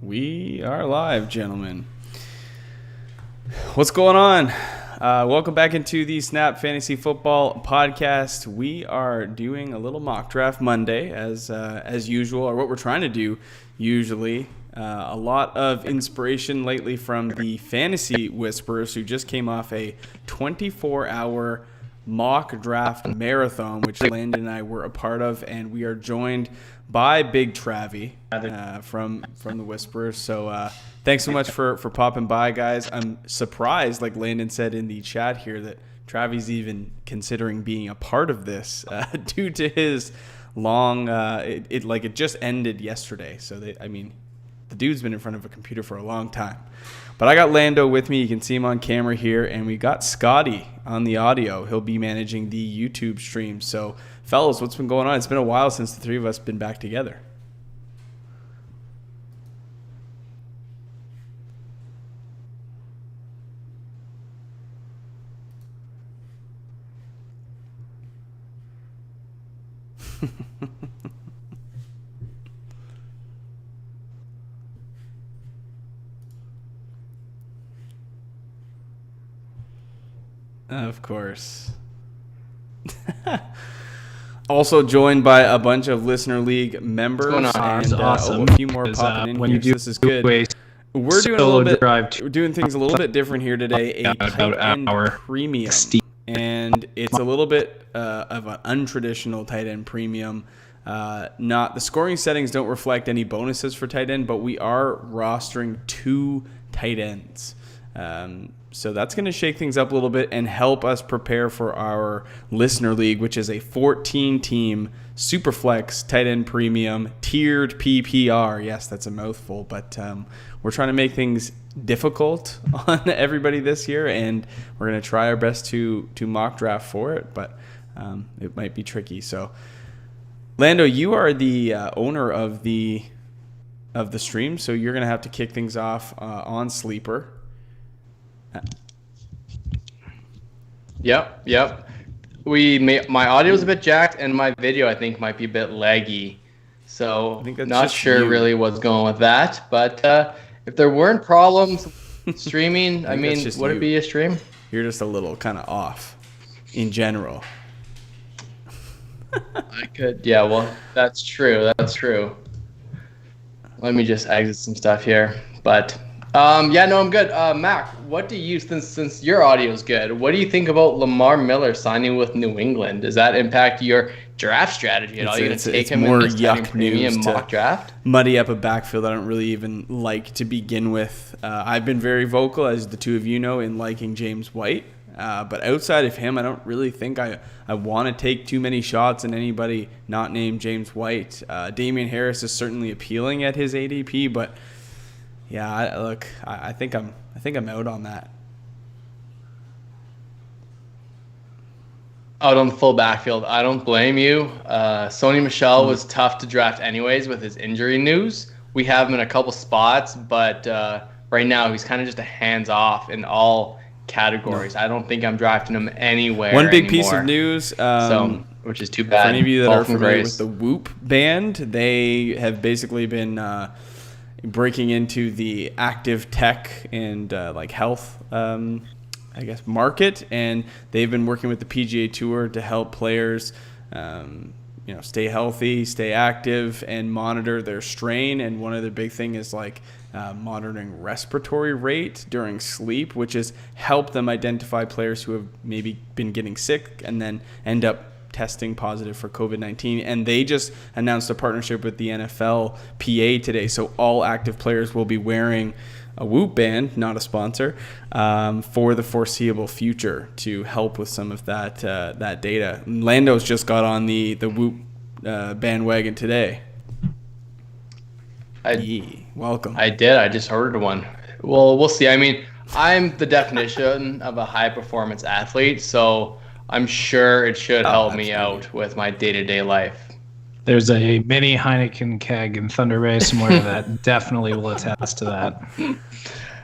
We are live, gentlemen. What's going on? Welcome back into the Snap Fantasy Football Podcast. We are doing a little mock draft Monday, as usual, or what we're trying to do usually. A lot of inspiration lately from the Fantasy Whisperers, who just came off a 24-hour mock draft marathon, which Landon and I were a part of, and we are joined by Big Travie from the Whisperers. So thanks so much for popping by, guys. I'm surprised, like Landon said in the chat here, that Travie's even considering being a part of this due to his long it just ended yesterday. So the dude's been in front of a computer for a long time. But I got Lando with me. You can see him on camera here. And we got Scotty on the audio. He'll be managing the YouTube stream. So, fellas, what's been going on? It's been a while since the three of us been back together. Of course. Also joined by a bunch of Listener League members and awesome. A few more popping in here. So this is good. We're doing things a little bit different here today. A tight end premium, and it's a little bit of an untraditional tight end premium. Not the scoring settings don't reflect any bonuses for tight end, but we are rostering 2 tight ends. So that's going to shake things up a little bit and help us prepare for our Listener League, which is a 14-team Superflex tight end premium tiered PPR. Yes, that's a mouthful, but we're trying to make things difficult on everybody this year, and we're going to try our best to mock draft for it, but it might be tricky. So, Lando, you are the owner of the stream, so you're going to have to kick things off on Sleeper. Yep. My audio is a bit jacked, and my video I think might be a bit laggy. So not sure really what's going with that. But if there weren't problems streaming, would it be a stream? You're just a little kind of off in general. I could, yeah. Well, that's true. Let me just exit some stuff here, but. I'm good. Mack, what do you, since your audio is good, what do you think about Lamar Miller signing with New England? Does that impact your draft strategy at all? You're going to take him in this premium mock draft? Muddy up a backfield I don't really even like to begin with. I've been very vocal, as the two of you know, in liking James White. But outside of him, I don't really think I want to take too many shots on anybody not named James White. Damian Harris is certainly appealing at his ADP, but yeah, I think I'm out on that. Out on the full backfield, I don't blame you. Sony Michel was tough to draft anyways with his injury news. We have him in a couple spots, but right now he's kind of just a hands-off in all categories. I don't think I'm drafting him anywhere. One big piece of news, which is too bad. For any of you that are familiar with the Whoop band, they have basically been breaking into the active tech and health market, and they've been working with the PGA Tour to help players stay healthy, stay active, and monitor their strain. And one of the big thing is monitoring respiratory rate during sleep, which has helped them identify players who have maybe been getting sick and then end up testing positive for COVID-19. And they just announced a partnership with the NFL PA today. So all active players will be wearing a Whoop band, not a sponsor, for the foreseeable future to help with some of that data. Lando's just got on the Whoop bandwagon today. Welcome. I did. I just ordered one. Well, we'll see. I'm the definition of a high-performance athlete, so I'm sure it should help me out with my day-to-day life. There's a mini Heineken keg in Thunder Bay somewhere that definitely will attest to that.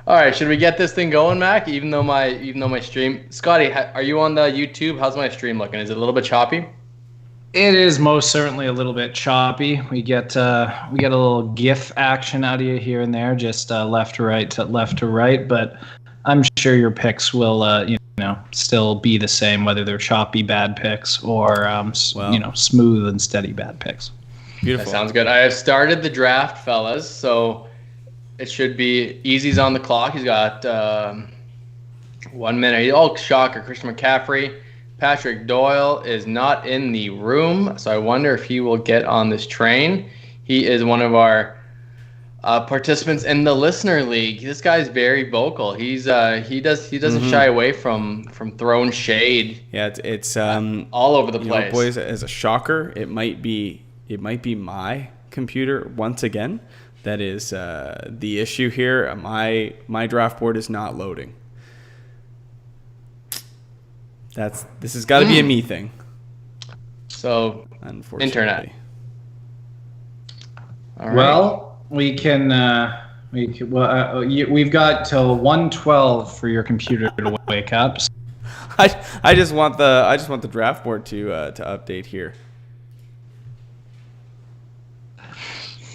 All right, should we get this thing going, Mac? Even though my stream, Scotty, are you on the YouTube? How's my stream looking? Is it a little bit choppy? It is most certainly a little bit choppy. We get a little GIF action out of you here and there, just left to right. But I'm sure your picks will, still be the same, whether they're choppy bad picks or smooth and steady bad picks. Beautiful. That sounds good. I have started the draft, fellas, so it should be Easy's on the clock. He's got 1 minute. Oh, shocker! Christian McCaffrey. Patrick Doyle is not in the room, so I wonder if he will get on this train. He is one of our participants in the listener league. This guy's very vocal. He doesn't shy away from throwing shade. Yeah, it's all over the place. Boys, as a shocker, it might be my computer once again that is the issue here. My draft board is not loading. This has got to be a me thing. So, unfortunately. Internet. All right. Well, we've got till 1:12 for your computer to wake up. I just want the draft board to update here.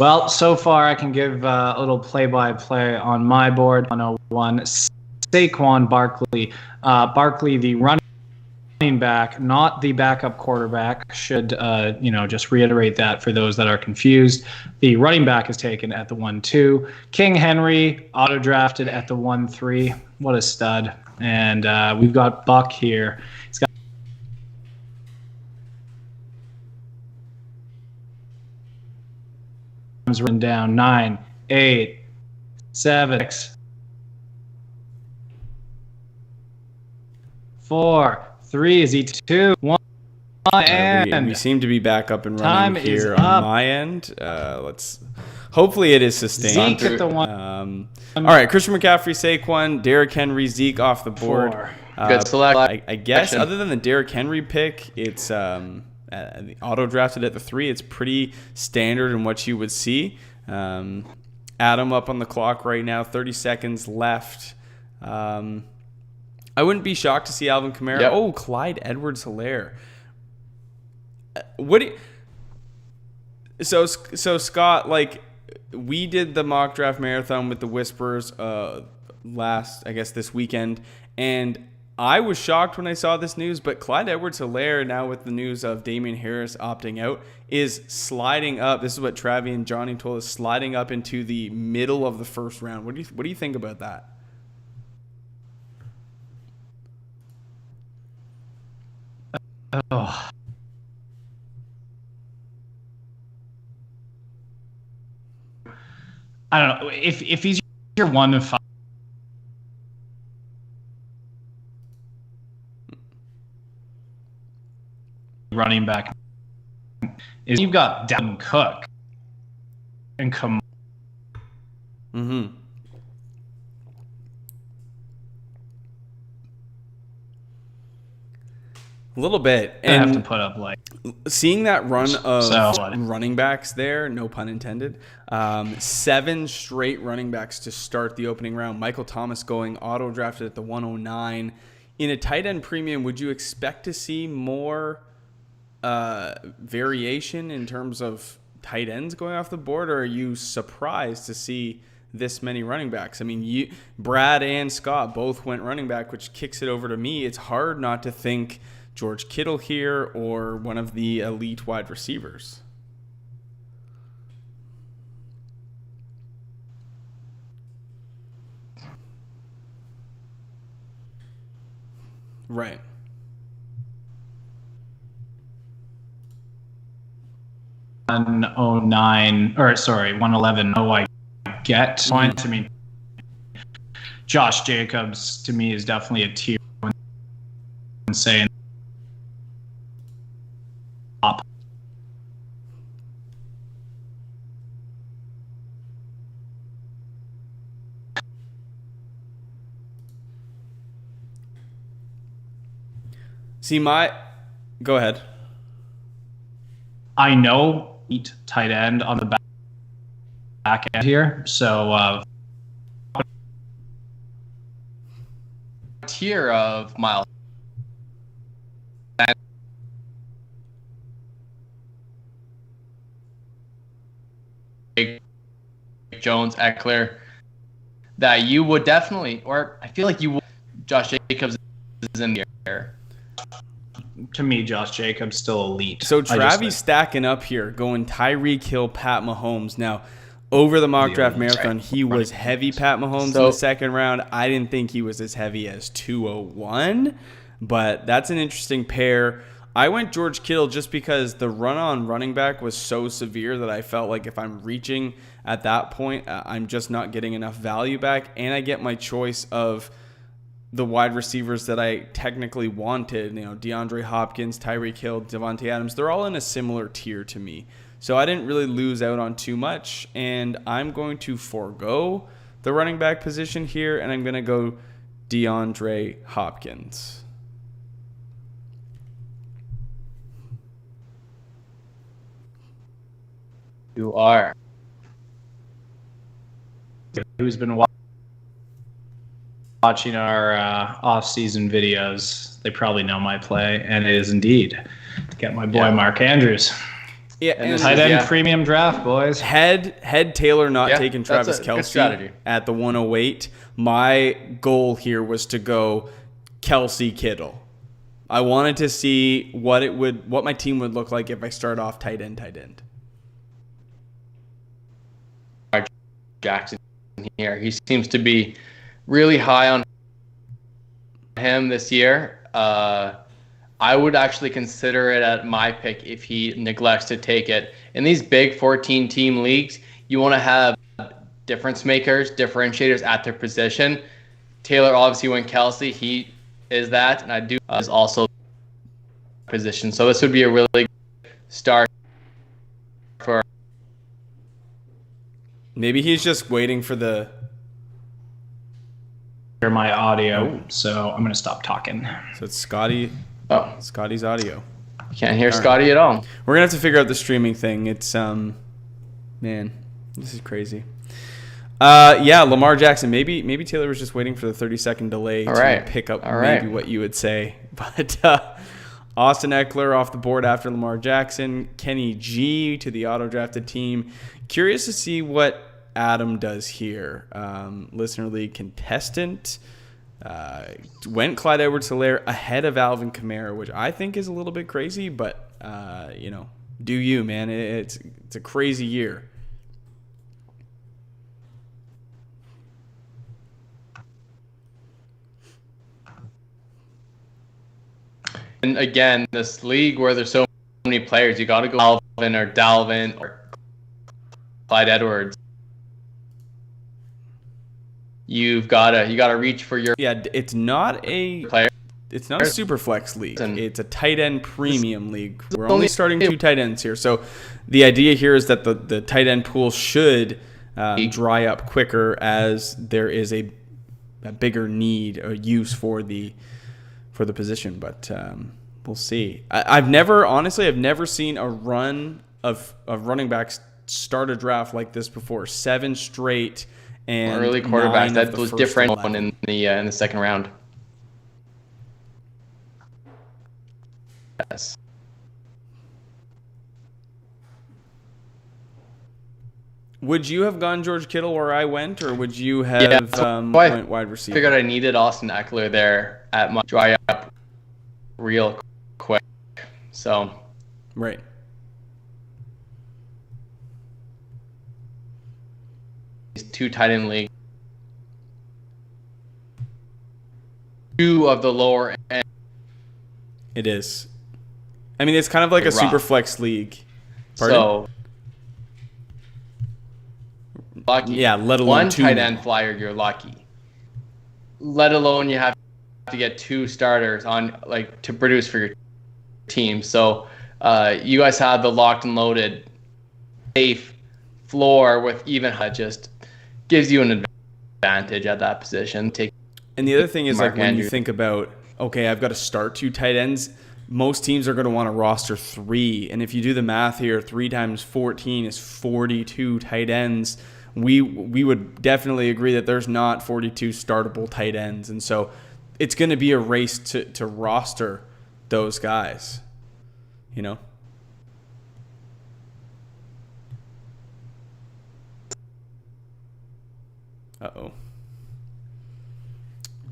Well, so far I can give a little play-by-play on my board. 101, Saquon Barkley. Barkley, the running back, not the backup quarterback. Should just reiterate that for those that are confused. The running back is taken at the 1-2. King Henry auto drafted at the 1-3. What a stud! And we've got Buck here. He's got written down 9, 8, 7, 6, 4, 3, is he 2, 1, and we seem to be back up and running here on my end. Hopefully it is sustained. Zeke at the 1. All right, Christian McCaffrey, Saquon, Derrick Henry, Zeke off the board. Good select. I guess other than the Derrick Henry pick, it's auto drafted at the 3. It's pretty standard in what you would see. Adam up on the clock right now, 30 seconds left. I wouldn't be shocked to see Alvin Kamara. Yep. Oh, Clyde Edwards-Helaire. So Scott, like, we did the mock draft marathon with the Whispers this weekend, and I was shocked when I saw this news, but Clyde Edwards-Helaire, now with the news of Damian Harris opting out, is sliding up. This is what Travi and Johnny told us, sliding up into the middle of the first round. What do you think about that? Oh. I don't know if he's your 1 to 5 running back. Is you've got Dalvin Cook and come. Mm-hmm. A little bit. And I have to put up seeing that run of running backs there, no pun intended. 7 straight running backs to start the opening round. Michael Thomas going auto drafted at the 109. In a tight end premium, would you expect to see more variation in terms of tight ends going off the board, or are you surprised to see this many running backs? I mean, Brad and Scott both went running back, which kicks it over to me. It's hard not to think George Kittle here or one of the elite wide receivers. Right. $111. Oh, I get points. I mean, Josh Jacobs to me is definitely a tier one. Saying top. Go ahead. I know tight end on the back end here, so tier of Miles. Jones, Eckler, that you would definitely, or I feel like you would, Josh Jacobs is in the air. To me, Josh Jacobs still elite. So Travis stacking up here, going Tyreek Hill, Pat Mahomes. Now, over the mock draft marathon, he was heavy Pat Mahomes in the second round. I didn't think he was as heavy as 201, but that's an interesting pair. I went George Kittle just because the run-on running back was so severe that I felt like if I'm reaching at that point, I'm just not getting enough value back, and I get my choice of the wide receivers that I technically wanted, DeAndre Hopkins, Tyreek Hill, Devontae Adams. They're all in a similar tier to me. So I didn't really lose out on too much, and I'm going to forego the running back position here, and I'm going to go DeAndre Hopkins. You are. Who's been watching our off-season videos, they probably know my play, and it is indeed to get my boy Mark Andrews. Yeah, and tight end premium draft, boys. Had Taylor not taken Travis Kelce at the 108, my goal here was to go Kelce Kittle. I wanted to see what my team would look like if I start off tight end. Jackson here. He seems to be really high on him this year. I would actually consider it at my pick if he neglects to take it. In these big 14-team leagues, you want to have difference makers, differentiators at their position. Taylor obviously went Kelce. He is that, and I do is also position. So this would be a really good start for. Maybe he's just waiting for the. Hear my audio, so I'm gonna stop talking. So it's Scotty. Oh, Scotty's audio. Can't hear Scotty at all. We're gonna have to figure out the streaming thing. It's man, this is crazy. Lamar Jackson. Maybe Taylor was just waiting for the 30-second delay to pick up maybe what you would say. But Austin Eckler off the board after Lamar Jackson. Kenny G to the auto-drafted team. Curious to see what Adam does here. Listener League contestant. Went Clyde Edwards-Helaire ahead of Alvin Kamara, which I think is a little bit crazy, but, do you, man. It's a crazy year. And again, this league where there's so many players, you got to go Alvin or Dalvin or Clyde Edwards. You gotta reach for your It's not a player. It's not a super flex league. It's a tight end premium league. We're only starting 2 tight ends here, so the idea here is that the tight end pool should dry up quicker as there is a bigger need or use for the position. But we'll see. I've never seen a run of running backs start a draft like this before. 7 straight. And early quarterbacks that was different one in the second round. Yes. Would you have gone George Kittle where I went, or would you have went wide receiver? I figured I needed Austin Eckler there at my dry up real quick. So right. These 2 tight end league. 2 of the lower end. It is. I mean, it's kind of like a super flex league. Pardon? So lucky. Yeah, let alone 1 2 tight end flyer, you're lucky. Let alone you have to get 2 starters on to produce for your team. So you guys have the locked and loaded safe floor with even just gives you an advantage at that position. And the other thing is when you think about, okay, I've got to start 2 tight ends, most teams are going to want to roster 3. And if you do the math here, 3 times 14 is 42 tight ends. We would definitely agree that there's not 42 startable tight ends. And so it's going to be a race to roster those guys, Uh-oh.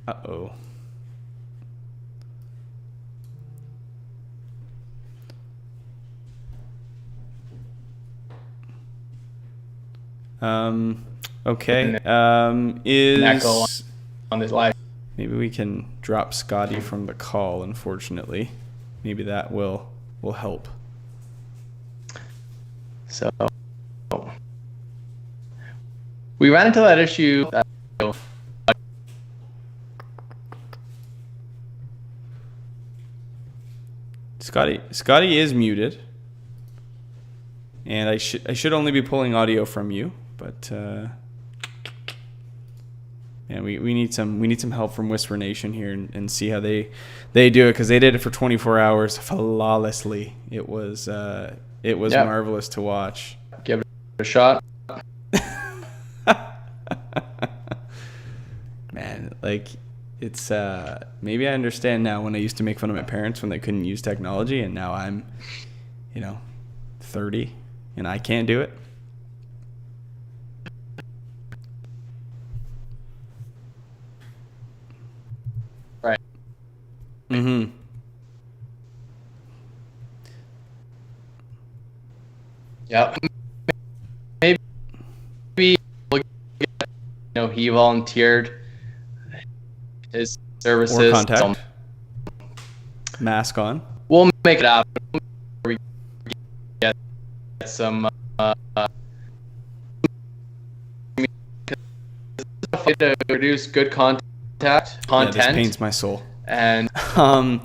Uh-oh. Okay. Echo on this live. Maybe we can drop Scotty from the call, unfortunately. Maybe that will help. So we ran into that issue. Scotty is muted. And I should only be pulling audio from you, but yeah, we need some help from Whisper Nation here and see how they do it, because they did it for 24 hours flawlessly. It was marvelous to watch. Give it a shot. Man, like, it's maybe I understand now when I used to make fun of my parents when they couldn't use technology, and now I'm 30 and I can't do it. Right. Mm-hmm. Yep. Maybe he volunteered his services. Or contact. Mask on. We'll make it happen. We get some to produce good content. Yeah, this pains my soul. And so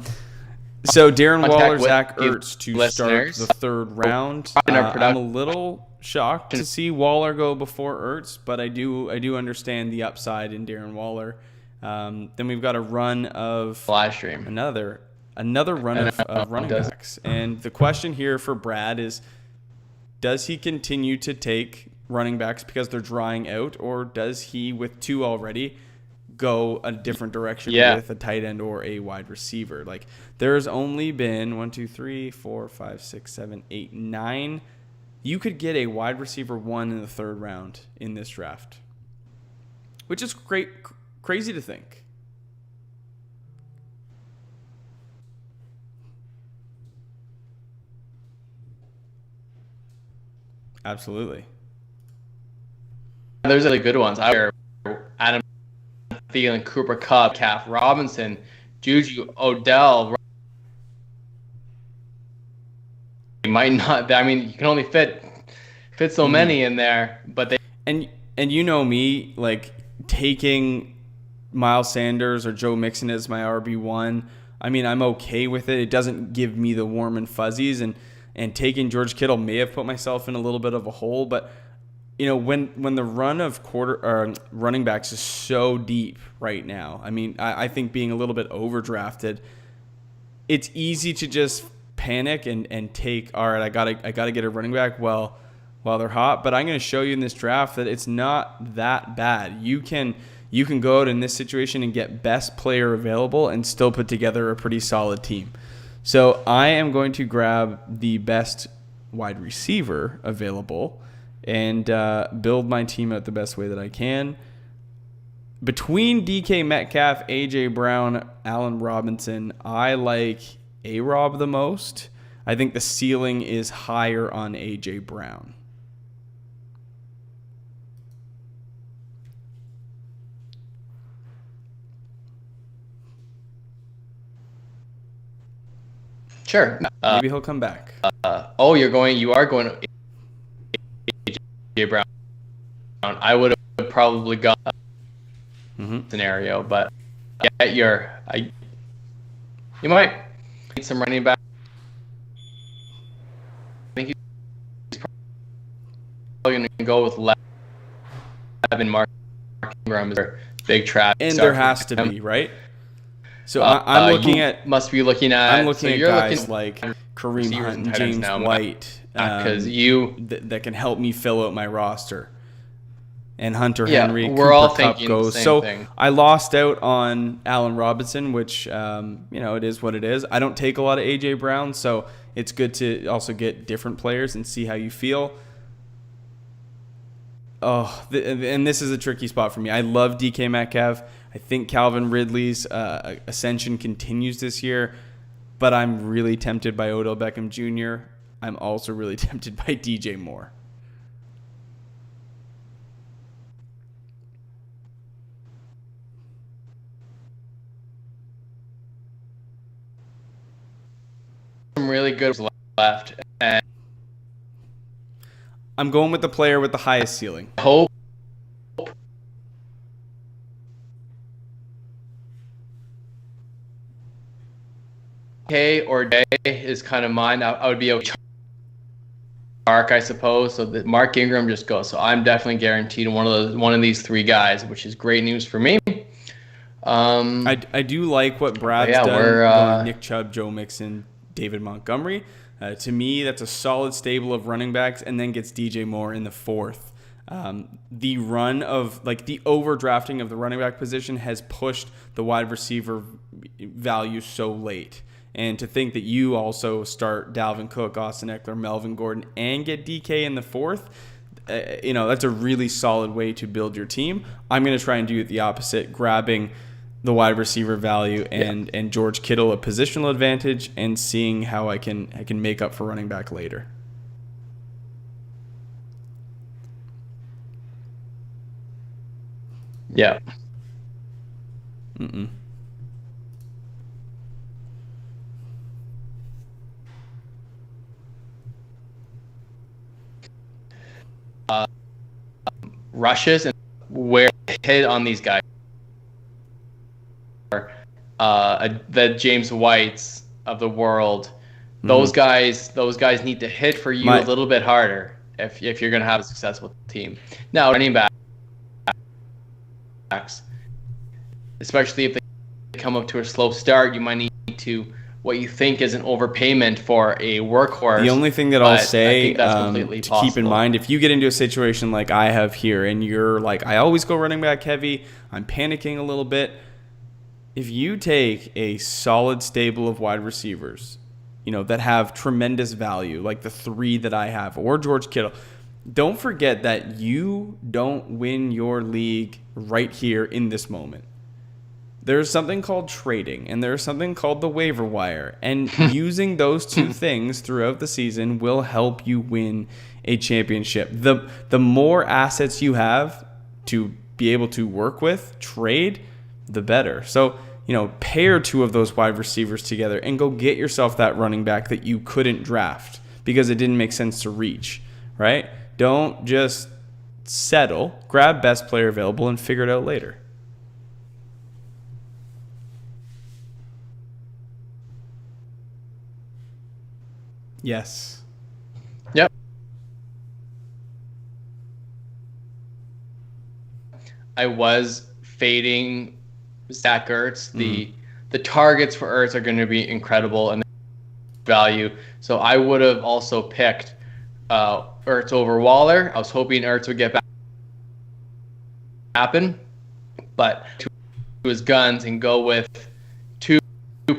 Darren Waller, with Zach the Ertz to listeners. start the third round. I'm a little shocked to see Waller go before Ertz, but I do understand the upside in Darren Waller. Then we've got a run of live stream. Another run of running backs. And the question here for Brad is, does he continue to take running backs because they're drying out, or does he, with two already, go a different direction with a tight end or a wide receiver? Like, there's only been 1, 2, 3, 4, 5, 6, 7, 8, 9. You could get a wide receiver 1 in the third round in this draft, which is crazy to think. Absolutely. There's really good ones. Adam Thielen, Cooper Kupp, Calf Robinson, Juju, Odell. He might not. I mean, you can only fit so many in there, but they and you know me, like, taking Miles Sanders or Joe Mixon as my RB1. I mean, I'm okay with it. It doesn't give me the warm and fuzzies, and taking George Kittle may have put myself in a little bit of a hole, but when the run of running backs is so deep right now, I mean, I think being a little bit overdrafted, it's easy to just panic and take, all right, I gotta get a running back while they're hot. But I'm going to show you in this draft that it's not that bad. You can go out in this situation and get best player available and still put together a pretty solid team. So I am going to grab the best wide receiver available and build my team out the best way that I can. Between DK Metcalf, A.J. Brown, Allen Robinson, I like A-Rob the most. I think the ceiling is higher on A.J. Brown. Sure. Maybe he'll come back. You are going A.J. Brown. I would have probably gone scenario, but you might need some running back. I think he's probably going to go with Levin, Mark Ingram is their big trap. And there has to be, right? So I'm looking at guys like Kareem Hunt and James White that can help me fill out my roster. And Hunter Henry, we're Cooper all Kupp thinking goes. the same So thing. I lost out on Allen Robinson, which it is what it is. I don't take a lot of AJ Brown, so it's good to also get different players and see how you feel. and this is a tricky spot for me. I love DK Metcalf. I think Calvin Ridley's ascension continues this year, but I'm really tempted by Odell Beckham Jr. I'm also really tempted by DJ Moore. Some really good left, and I'm going with the player with the highest ceiling. hope or Day is kind of mine. I would be okay. Mark, I suppose. So that Mark Ingram just goes. So I'm definitely guaranteed one of these three guys, which is great news for me. I do like what Brad's done. Going Nick Chubb, Joe Mixon, David Montgomery. To me, that's a solid stable of running backs, and then gets DJ Moore in the fourth. The run of the overdrafting of the running back position has pushed the wide receiver value so late. And to think that you also start Dalvin Cook, Austin Eckler, Melvin Gordon, and get DK in the fourth, that's a really solid way to build your team. I'm going to try and do the opposite, grabbing the wide receiver value and George Kittle a positional advantage, and seeing how I can make up for running back later. Yeah. Rushes and where hit on these guys. The James Whites of the world, those guys need to hit for you a little bit harder if you're going to have a successful team. Now, running backs, especially if they come up to a slow start, you might need to what you think is an overpayment for a workhorse. The only thing that I'll say to keep in mind, if you get into a situation like I have here and you're like, I always go running back heavy, I'm panicking a little bit. If you take a solid stable of wide receivers, that have tremendous value, like the three that I have, or George Kittle, don't forget that you don't win your league right here in this moment. There's something called trading, and there's something called the waiver wire. And using those two things throughout the season will help you win a championship. The more assets you have to be able to work with, trade, the better. So, pair two of those wide receivers together and go get yourself that running back that you couldn't draft because it didn't make sense to reach, right? Don't just settle. Grab best player available and figure it out later. Yes. Yep. I was fading Zach Ertz. The targets for Ertz are going to be incredible and value. So I would have also picked Ertz over Waller. I was hoping Ertz would get back happen, but to his guns and go with two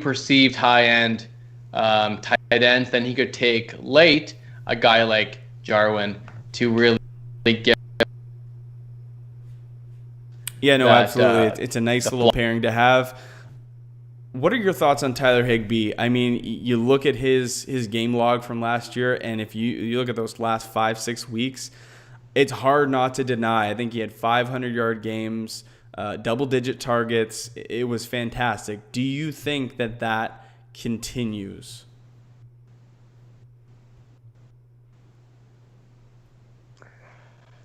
perceived high-end tight ends, then he could take late a guy like Jarwin to really get. Yeah, no, absolutely. It's a nice little pairing to have. What are your thoughts on Tyler Higbee? I mean, you look at his game log from last year, and if you look at those last 5-6 weeks, it's hard not to deny. I think he had 500-yard games, double-digit targets. It was fantastic. Do you think that continues?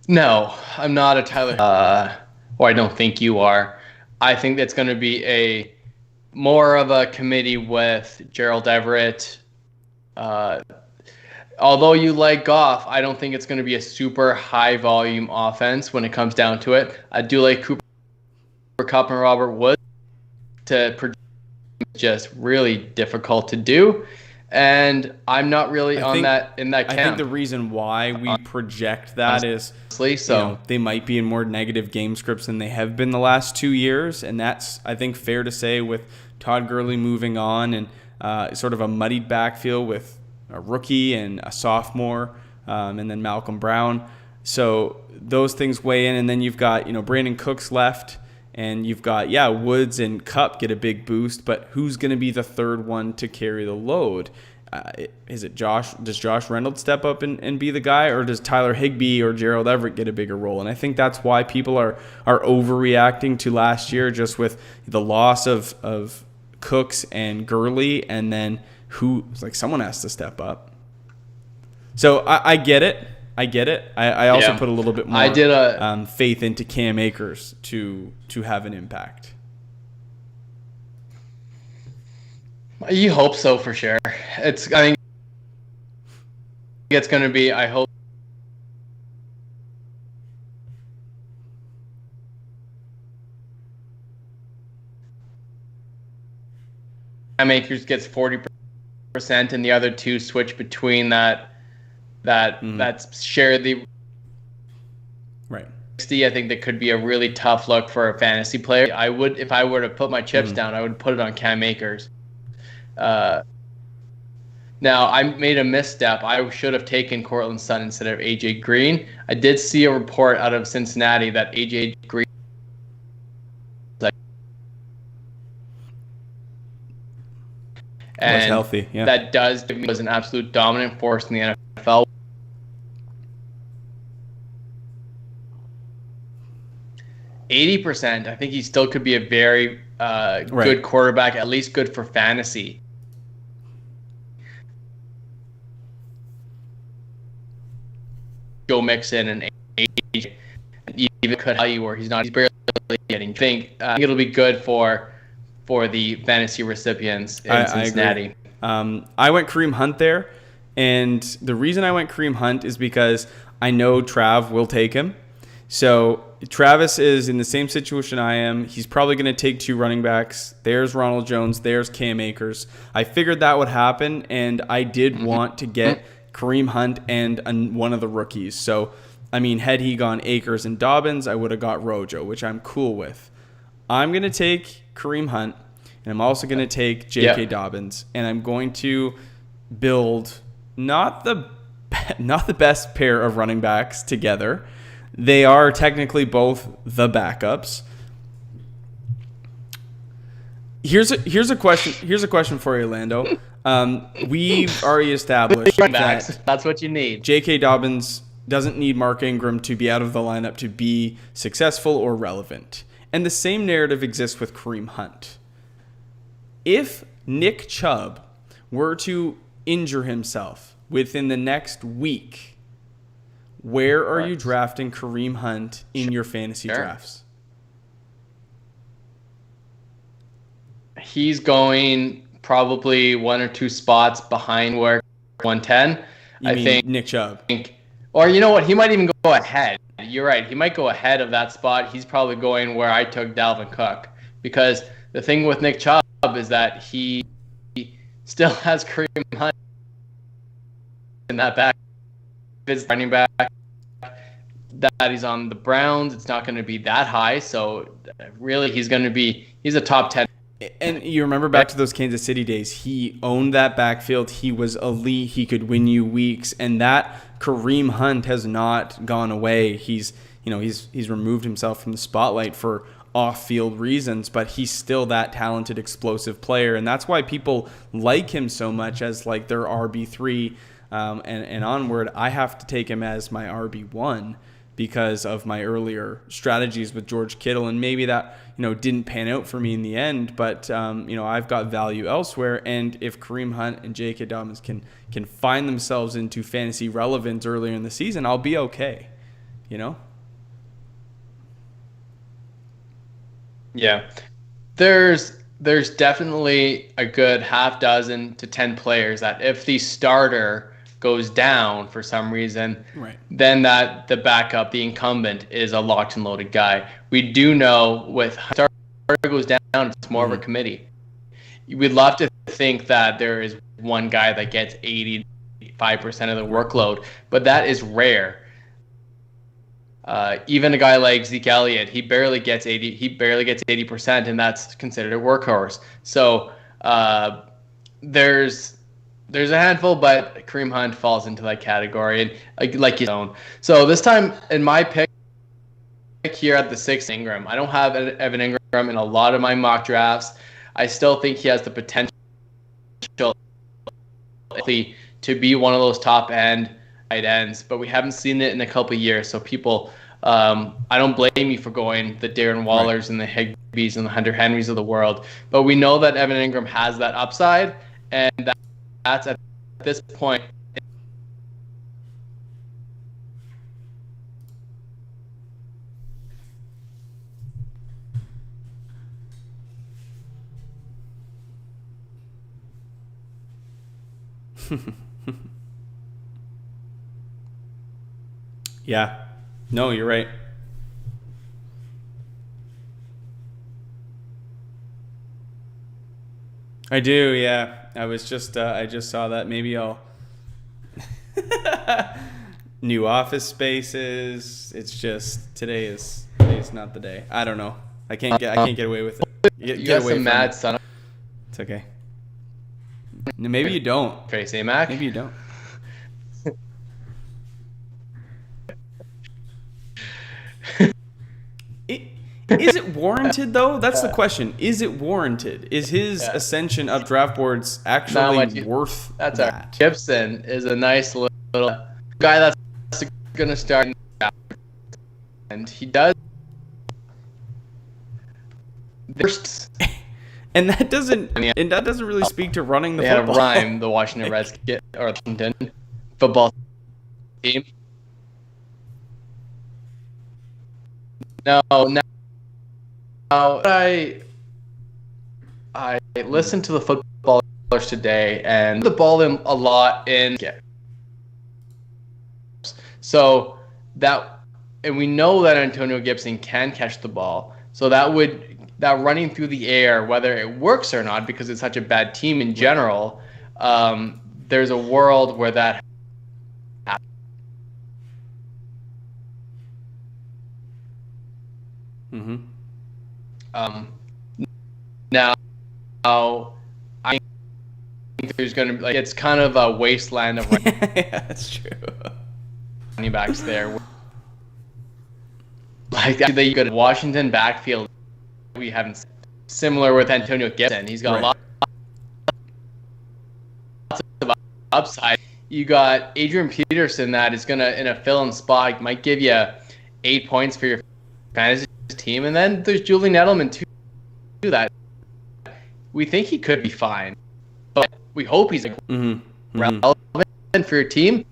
No, I'm not a Tyler. Or I don't think you are. I think that's going to be more of a committee with Gerald Everett. Although you like Goff, I don't think it's going to be a super high volume offense when it comes down to it. I do like Cooper Kupp and Robert Woods to produce, just really difficult to do. And I'm not really in that camp. I think the reason why we project that is they might be in more negative game scripts than they have been the last 2 years. And that's, I think, fair to say with Todd Gurley moving on and sort of a muddied backfield with a rookie and a sophomore and then Malcolm Brown. So those things weigh in, and then you've got, Brandon Cooks left, and you've got, Woods and Kupp get a big boost, but who's going to be the third one to carry the load? Is it Josh? Does Josh Reynolds step up and be the guy, or does Tyler Higbee or Gerald Everett get a bigger role? And I think that's why people are overreacting to last year, just with the loss of Cooks and Gurley, and then someone has to step up. So I get it. I also put a little bit more faith into Cam Akers to have an impact. You hope so, for sure. I think it's going to be, I hope. Cam Akers gets 40%, and the other two switch between that share the right. I think that could be a really tough look for a fantasy player. If I were to put my chips down, I would put it on Cam Akers. Now, I made a misstep. I should have taken Courtland Sutton instead of AJ Green. I did see a report out of Cincinnati that AJ Green was healthy. Yeah, that was an absolute dominant force in the NFL. %. I think he still could be a very good quarterback, at least good for fantasy. Joe Mixon and AJ even could value where he's barely getting. I think it'll be good for the fantasy recipients in Cincinnati. I agree. I went Kareem Hunt there, and the reason I went Kareem Hunt is because I know Trav will take him. So Travis is in the same situation I am. He's probably going to take two running backs. There's Ronald Jones. There's Cam Akers. I figured that would happen, and I did want to get Kareem Hunt and one of the rookies. So, had he gone Akers and Dobbins, I would have got Rojo, which I'm cool with. I'm going to take Kareem Hunt, and I'm also going to take J.K. Dobbins, and I'm going to build not the best pair of running backs together. They are technically both the backups. Here's a question for you, Lando. We've already established that that's what you need. J.K. Dobbins doesn't need Mark Ingram to be out of the lineup to be successful or relevant. And the same narrative exists with Kareem Hunt. If Nick Chubb were to injure himself within the next week, where are you drafting Kareem Hunt in your fantasy drafts? He's going probably one or two spots behind where 110. I think Nick Chubb. Or you know what? He might even go ahead. You're right. He might go ahead of that spot. He's probably going where I took Dalvin Cook. Because the thing with Nick Chubb is that he still has Kareem Hunt in that back. His running back that he's on the Browns, it's not going to be that high. So really, he's a top 10. And you remember back to those Kansas City days, he owned that backfield. He was elite. He could win you weeks. And that Kareem Hunt has not gone away. He's removed himself from the spotlight for off-field reasons, but he's still that talented, explosive player. And that's why people like him so much as like their RB3 and onward. I have to take him as my RB1 because of my earlier strategies with George Kittle, and maybe that didn't pan out for me in the end, but I've got value elsewhere. And if Kareem Hunt and J.K. Dobbins can find themselves into fantasy relevance earlier in the season, I'll be okay. Yeah, there's definitely a good half dozen to 10 players that if the starter goes down for some reason, then that the backup, the incumbent, is a locked and loaded guy. We do know with starter goes down, it's more of a committee. We'd love to think that there is one guy that gets 85% of the workload, but that is rare. Even a guy like Zeke Elliott, he barely gets 80%, and that's considered a workhorse. So there's There's a handful, but Kareem Hunt falls into that category, and like you know. So this time in my pick here at the 6th, Ingram. I don't have Evan Ingram in a lot of my mock drafts. I still think he has the potential to be one of those top end tight ends, but we haven't seen it in a couple of years. So people, I don't blame you for going the Darren Wallers and the Higbees and the Hunter Henrys of the world, but we know that Evan Ingram has that upside, and that's at this point. Yeah. No, you're right. I do, yeah. I just saw that. Maybe I'll new office spaces. It's just today's not the day. I don't know. I can't get away with it. You got some mad son. It's okay. Maybe you don't. Tracy Mack. Maybe you don't. Is it warranted though? That's the question. Is it warranted? Is his ascension up draft boards actually worth that? Our Gibson is a nice little guy that's going to start, and he does. And that doesn't really speak to running the football. Rhyme the Washington Redskins or Washington football team. No. I listened to the footballers today and the ball in a lot in. So and we know that Antonio Gibson can catch the ball. So that running through the air, whether it works or not, because it's such a bad team in general, there's a world where that happens. Mm-hmm. Now I think there's going to be it's kind of a wasteland of yeah, that's true. Running backs there. Like they go to Washington backfield. We haven't seen. Similar with Antonio Gibson. He's got lots of upside. You got Adrian Peterson that is going to, in a fill-in spot, might give you 8 points for your fantasy team. And then there's Julian Edelman, too, that we think he could be fine. But we hope he's relevant for your team.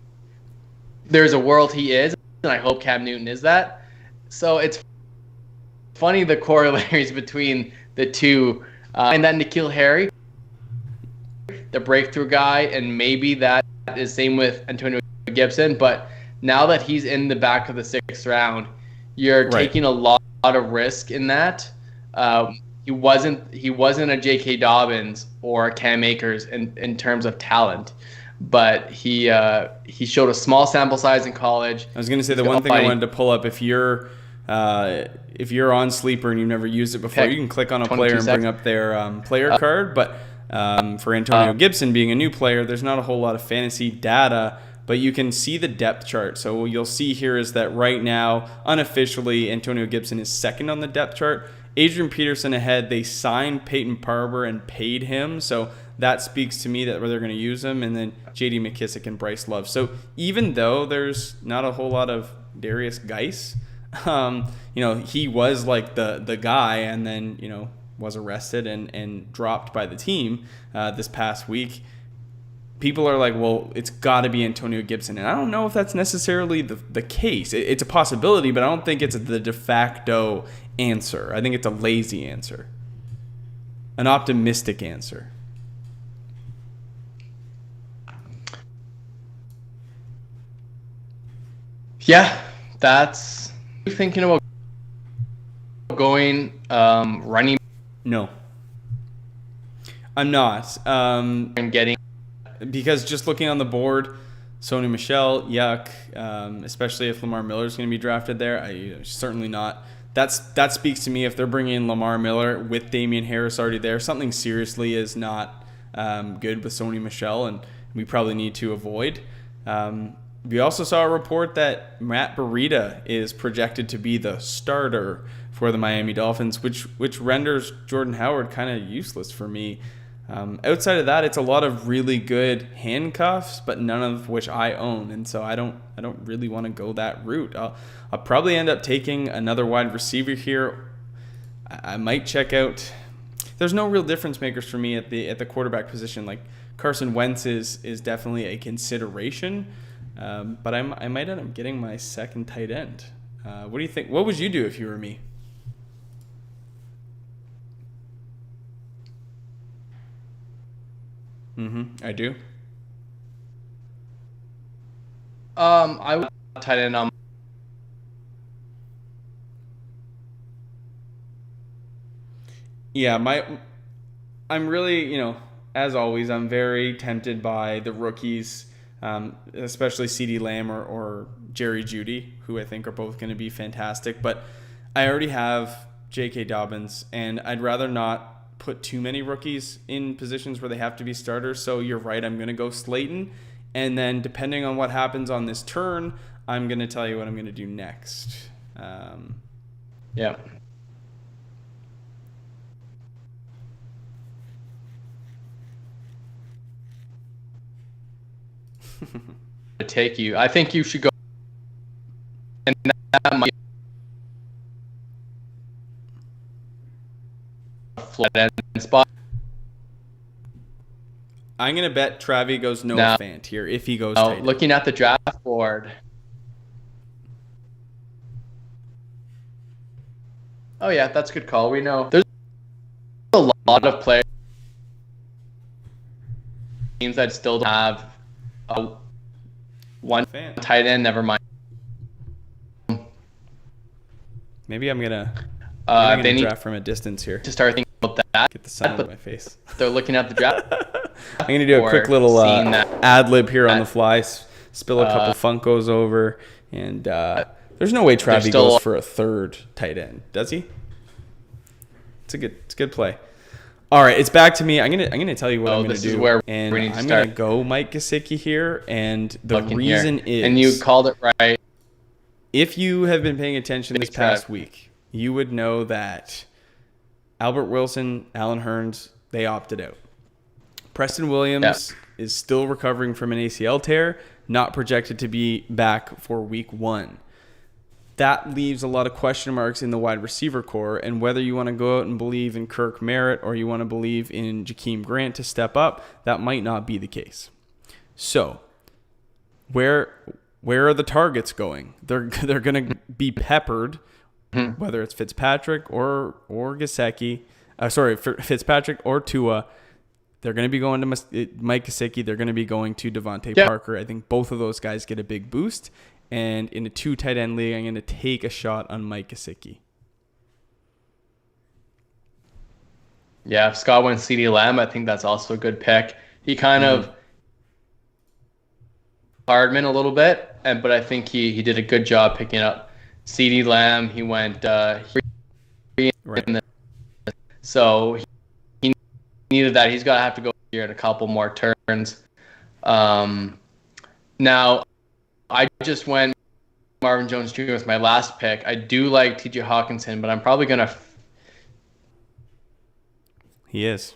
There's a world he is, and I hope Cam Newton is that. So it's funny the corollaries between the two. And then N'Keal Harry, the breakthrough guy, and maybe that is same with Antonio Gibson. But now that he's in the back of the 6th round, you're taking a lot of risk in that. He wasn't a J.K. Dobbins or a Cam Akers in terms of talent, but he showed a small sample size in college. I was going to say the one thing I wanted to pull up, if you're on Sleeper and you've never used it before, you can click on a player and bring up their player card. But for Antonio Gibson being a new player, there's not a whole lot of fantasy data, but you can see the depth chart. So what you'll see here is that right now, unofficially, Antonio Gibson is second on the depth chart. Adrian Peterson ahead. They signed Peyton Barber and paid him, so that speaks to me that they're going to use him. And then J.D. McKissick and Bryce Love. So even though there's not a whole lot of Darius Geis, he was like the guy, and then was arrested and dropped by the team this past week. People are like, well, it's got to be Antonio Gibson, and I don't know if that's necessarily the case. It's a possibility, but I don't think it's the de facto answer. I think it's a lazy answer, an optimistic answer. Yeah, that's thinking about going running. No, I'm not. And getting, because just looking on the board, Sony Michel, yuck. Especially if Lamar Miller is going to be drafted there, certainly not. That speaks to me. If they're bringing in Lamar Miller with Damian Harris already there, something seriously is not good with Sony Michel. we probably need to avoid. We also saw a report that Matt Breida is projected to be the starter for the Miami Dolphins, which renders Jordan Howard kind of useless for me. Outside of that, it's a lot of really good handcuffs, but none of which I own, and so I don't really want to go that route. I'll probably end up taking another wide receiver here. I might check out. There's no real difference makers for me at the quarterback position. Like Carson Wentz is definitely a consideration, but I might end up getting my second tight end. What do you think? What would you do if you were me? I do. I would tight end on. Yeah, I'm really, as always, I'm very tempted by the rookies, especially CeeDee Lamb or Jerry Jeudy, who I think are both going to be fantastic. But I already have J.K. Dobbins, and I'd rather not put too many rookies in positions where they have to be starters. So you're right, I'm going to go Slayton. And then depending on what happens on this turn, I'm going to tell you what I'm going to do next. Yeah. To take you. I think you should go. And that might flat end spot. I'm going to bet Travi goes Noah Fant here if he goes tight end. Looking at the draft board. Oh, yeah, that's a good call. We know there's a lot of players. Teams that still don't have one tight end, never mind. Maybe I'm going to draft from a distance here. To start thinking about that. Get the sun out of my face. They're looking at the draft. I'm going to do a quick little ad-lib here on the fly, spill a couple Funkos over, and there's no way Travi goes for a third tight end, does he? It's a good play. All right, it's back to me. I'm gonna tell you what I'm gonna do, and I'm gonna go Mike Gesicki here. And the reason is, and you called it right. If you have been paying attention this past week, you would know that Albert Wilson, Allen Hurns, they opted out. Preston Williams is still recovering from an ACL tear, not projected to be back for week 1. That leaves a lot of question marks in the wide receiver core, and whether you want to go out and believe in Kirk Merritt or you want to believe in Jakeem Grant to step up, that might not be the case. So, where are the targets going? They're going to be peppered, whether it's Fitzpatrick or Gesicki. Fitzpatrick or Tua. They're going to be going to Mike Gesicki. They're going to be going to Devontae Parker. I think both of those guys get a big boost. And in a 2 tight end league, I'm going to take a shot on Mike Gesicki. Yeah, if Scott went CeeDee Lamb, I think that's also a good pick. He kind of Hardman a little bit, but I think he did a good job picking up CeeDee Lamb. He went so he needed that. He's got to have to go here in a couple more turns. Now, I just went Marvin Jones Jr. with my last pick. I do like T.J. Hawkinson, but I'm probably going to... He is.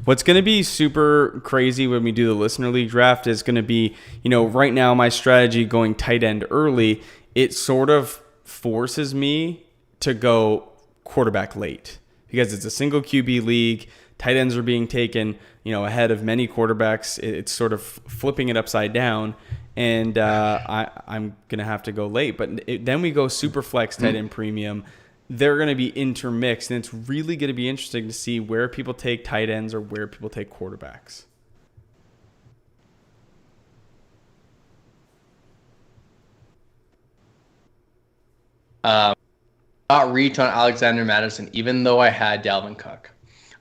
What's going to be super crazy when we do the Listener League draft is going to be, right now my strategy going tight end early, it sort of forces me to go quarterback late. Because it's a single QB league, tight ends are being taken, ahead of many quarterbacks. It's sort of flipping it upside down, and I'm gonna have to go late. But then we go super flex tight end premium. They're gonna be intermixed, and it's really gonna be interesting to see where people take tight ends or where people take quarterbacks. Not reach on Alexander Mattison, even though I had Dalvin Cook.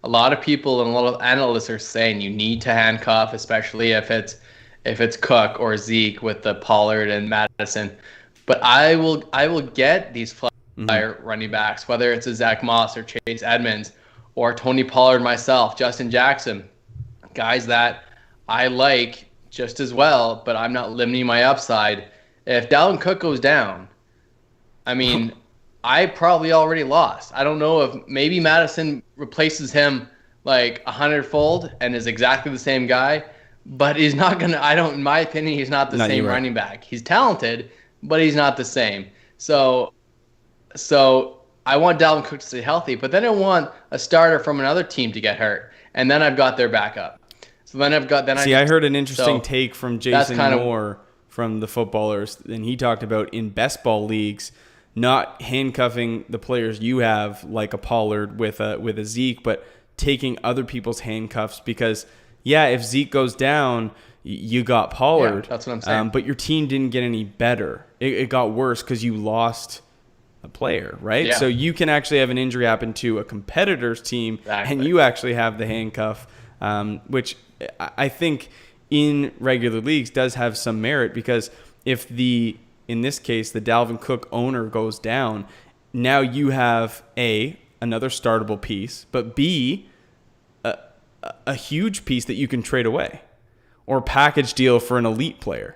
A lot of people and a lot of analysts are saying you need to handcuff, especially if it's Cook or Zeke with the Pollard and Madison. But I will get these flex running backs, whether it's a Zack Moss or Chase Edmonds or Tony Pollard, myself, Justin Jackson, guys that I like just as well, but I'm not limiting my upside. If Dalvin Cook goes down, I mean, I probably already lost. I don't know if maybe Madison replaces him like 100-fold and is exactly the same guy, but he's not going to, in my opinion, he's not the same running back. He's talented, but he's not the same. So I want Dalvin Cook to stay healthy, but then I want a starter from another team to get hurt, and then I've got their backup. So then I heard an interesting take from Jason Moore from the Footballers, and he talked about in best ball leagues not handcuffing the players you have like a Pollard with a Zeke, but taking other people's handcuffs because, if Zeke goes down, you got Pollard. Yeah, that's what I'm saying. But your team didn't get any better. It got worse because you lost a player, right? Yeah. So you can actually have an injury happen to a competitor's team, exactly. And you actually have the handcuff, which I think in regular leagues does have some merit because if in this case, the Dalvin Cook owner goes down, now you have another startable piece, but B, a huge piece that you can trade away or package deal for an elite player.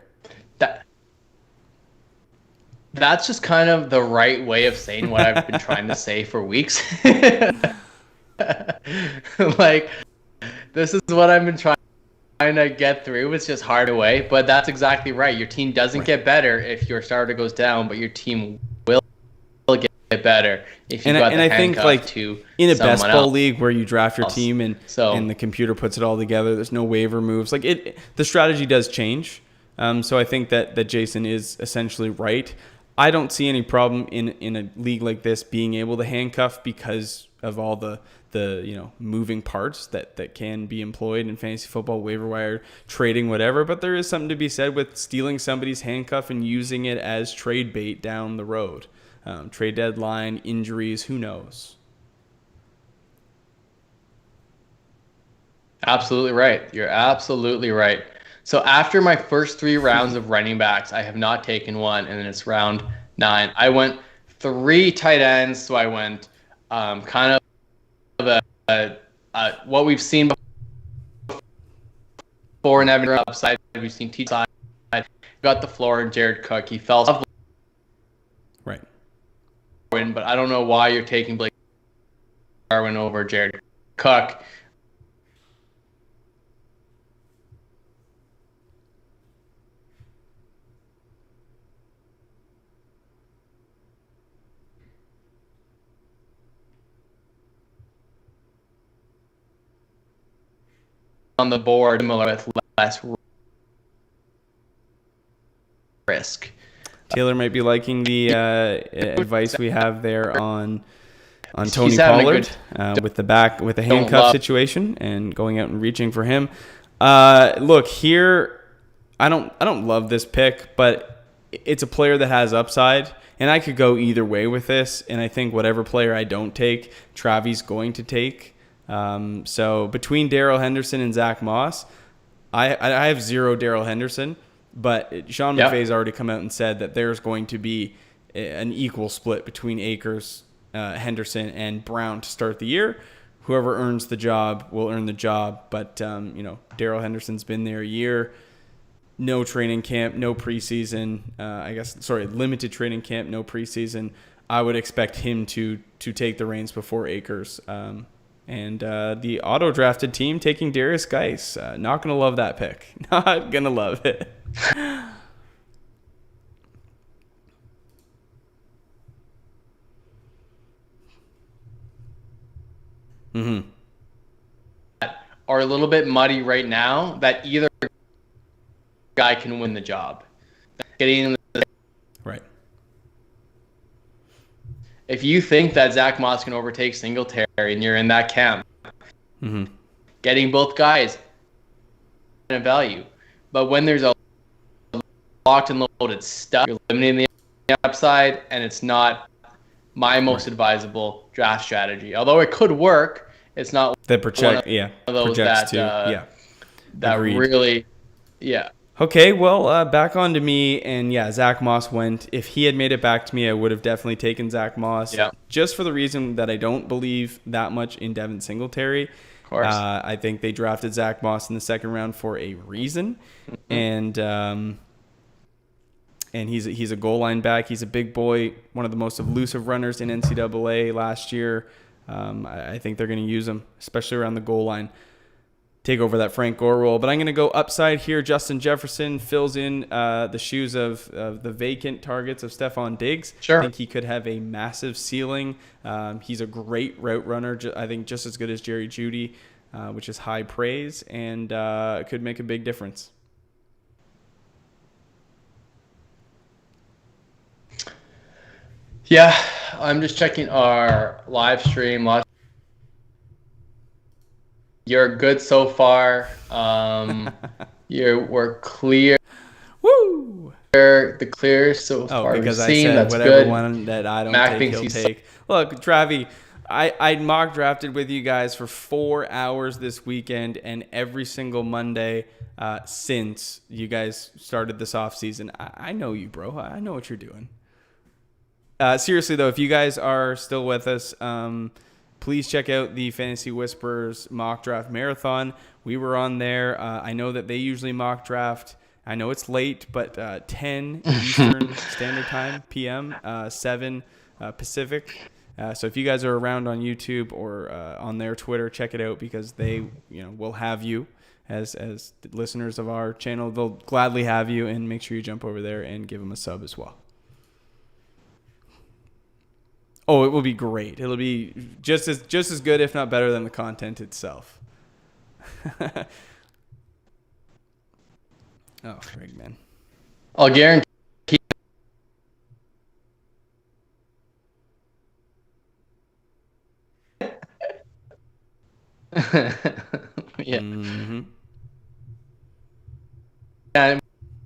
That's just kind of the right way of saying what I've been trying to say for weeks. Like, this is what I've been trying to get through. It's just hard away, but that's exactly right. Your team doesn't get better if your starter goes down, but your team will get better if you got the handcuff to in a someone best ball else. league where you draft your team and the computer puts it all together. There's no waiver moves. Like the strategy does change. So I think that Jason is essentially right. I don't see any problem in a league like this being able to handcuff because of all the moving parts that can be employed in fantasy football, waiver wire, trading, whatever. But there is something to be said with stealing somebody's handcuff and using it as trade bait down the road. Trade deadline, injuries, who knows? Absolutely right. You're absolutely right. So after my first 3 rounds of running backs, I have not taken one, and then it's round 9. I went 3 tight ends, so I went kind of what we've seen before in Evan upside. We've seen T side. Got the floor in Jared Cook. He fell right. But I don't know why you're taking Blake Darwin over Jared Cook. On the board, similar with less risk. Taylor might be liking the advice we have there on Tony Pollard with the handcuff situation and going out and reaching for him. Look here, I don't love this pick, but it's a player that has upside, and I could go either way with this. And I think whatever player I don't take, Travi's going to take. So between Darrell Henderson and Zack Moss, I have 0 Darrell Henderson. But Sean McVay's already come out and said that there's going to be an equal split between Akers, Henderson, and Brown to start the year. Whoever earns the job will earn the job. But, Darrell Henderson's been there a year. No training camp, no preseason. Limited training camp, no preseason. I would expect him to take the reins before Akers. And the auto-drafted team taking Darius Geis. Not going to love that pick. Not going to love it. Mm-hmm. Are a little bit muddy right now that either guy can win the job. Right. If you think that Zack Moss can overtake Singletary and you're in that camp, getting both guys a value. But when there's a locked and loaded stuff, you're limiting the upside, and it's not my most advisable draft strategy. Although it could work, it's not that project, one of those projects that that really, Okay, well, back on to me, and yeah, Zack Moss went. If he had made it back to me, I would have definitely taken Zack Moss, just for the reason that I don't believe that much in Devin Singletary. Of course. I think they drafted Zack Moss in the second round for a reason, and he's a goal line back. He's a big boy, one of the most elusive runners in NCAA last year. I think they're going to use him, especially around the goal line. Take over that Frank Gore role. But I'm going to go upside here. Justin Jefferson fills in the shoes of the vacant targets of Stephon Diggs. Sure. I think he could have a massive ceiling. He's a great route runner. I think just as good as Jerry Jeudy, which is high praise, and could make a big difference. Yeah, I'm just checking our live stream. You're good so far. We're clear. Woo! The clear so far. Because I said that's whatever good. One that I don't Mack take, he'll take. Look, Travi, I mock drafted with you guys for 4 hours this weekend, and every single Monday since you guys started this offseason. I know you, bro. I know what you're doing. Seriously, though, if you guys are still with us, please check out the Fantasy Whisperers mock draft marathon. We were on there. I know that they usually mock draft. I know it's late, but 10 Eastern Standard Time, PM, 7 Pacific. So if you guys are around on YouTube or on their Twitter, check it out, because they will have you as listeners of our channel. They'll gladly have you, and make sure you jump over there and give them a sub as well. Oh, it will be great. It'll be just as good, if not better, than the content itself. Oh, frig, man. I'll guarantee. Yeah. Mm-hmm. Yeah,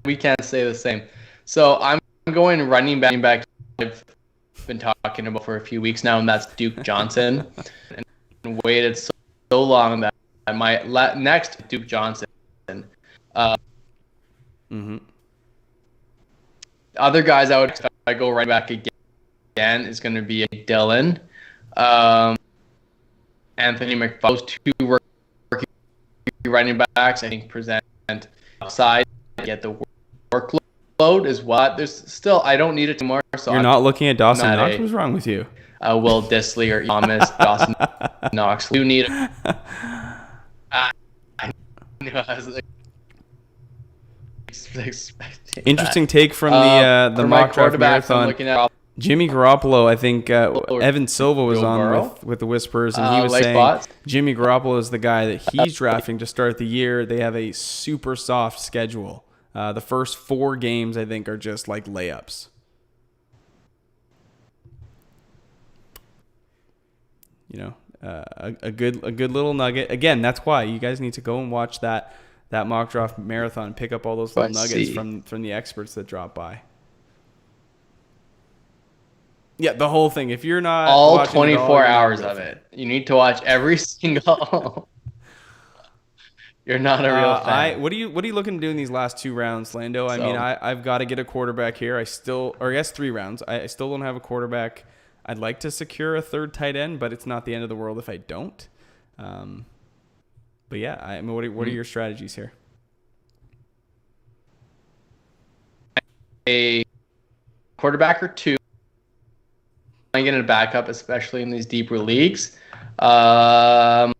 we can't say the same. So I'm going running back. I've been talking about for a few weeks now, and that's Duke Johnson. And waited so long that I might next Duke Johnson. Other guys I would expect I go right back again is going to be Dylan, Anthony McFarland. Those two rookie running backs, I think, present upside, get the workload as well. There's still, I don't need it anymore. So You're not looking at Dawson Knox? What's wrong with you? Will Disley or Thomas, Dawson Knox. You need it. I knew I was expecting Interesting that. take from the mock draft marathon. Jimmy Garoppolo, I think Evan Silva was on with the Whispers, and he was saying Jimmy Garoppolo is the guy that he's drafting to start the year. They have a super soft schedule. The first 4 games, I think, are just like layups. A good little nugget. Again, that's why you guys need to go and watch that mock draft marathon. Pick up all those little nuggets from the experts that drop by. Yeah, the whole thing. If you're not all 24 hours of it, you need to watch every single. You're not a real fan. What are you looking to do in these last 2 rounds, Lando? I mean, I've got to get a quarterback here. I guess 3 rounds. I still don't have a quarterback. I'd like to secure a 3rd tight end, but it's not the end of the world if I don't. But yeah, I mean, what are your strategies here? A quarterback or 2. I'm getting a backup, especially in these deeper leagues. I'm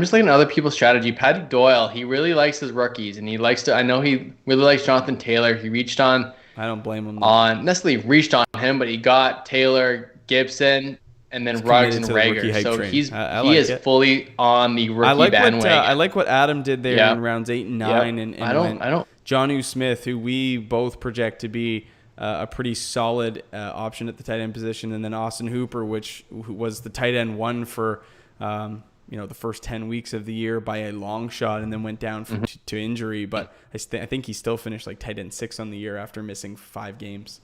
just looking at other people's strategy. Patty Doyle, he really likes his rookies, and he likes to. I know he really likes Jonathan Taylor. He reached on. I don't blame him. Necessarily reached on him, but he got Taylor, Gibson, and then Ruggs and Rager. So he is fully on the rookie bandwagon. I like what Adam did there in rounds 8 and 9, and I don't. Jonnu Smith, who we both project to be a pretty solid option at the tight end position, and then Austin Hooper, who was the tight end 1 for the first 10 weeks of the year by a long shot, and then went down to injury. But I think he still finished like tight end 6 on the year after missing 5 games.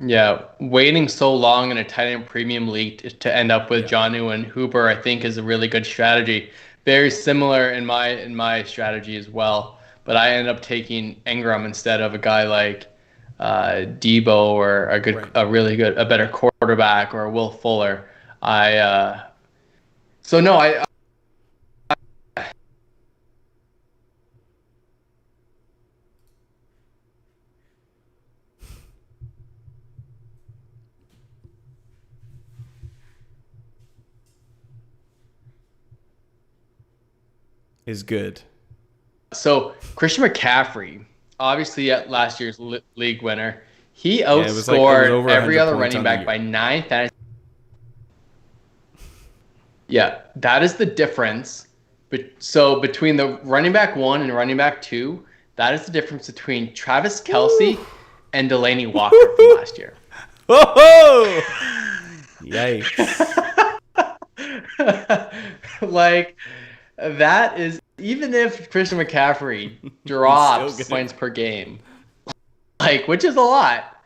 Yeah, waiting so long in a tight end premium league to end up with Jonnu and Hooper, I think, is a really good strategy. very similar in my strategy as well. But I ended up taking Ingram instead of a guy like Debo or a better quarterback or Will Fuller. So no, I is good. So Christian McCaffrey, obviously at last year's league winner, he it was outscored over every 100 other points running on the back year. by 9 fantasy. Yeah, that is the difference. But so between the running back 1 and running back 2, that is the difference between Travis Kelce and Delaney Walker from last year. Whoa! Yikes. Like, that is, even if Christian McCaffrey drops points per game, like, which is a lot,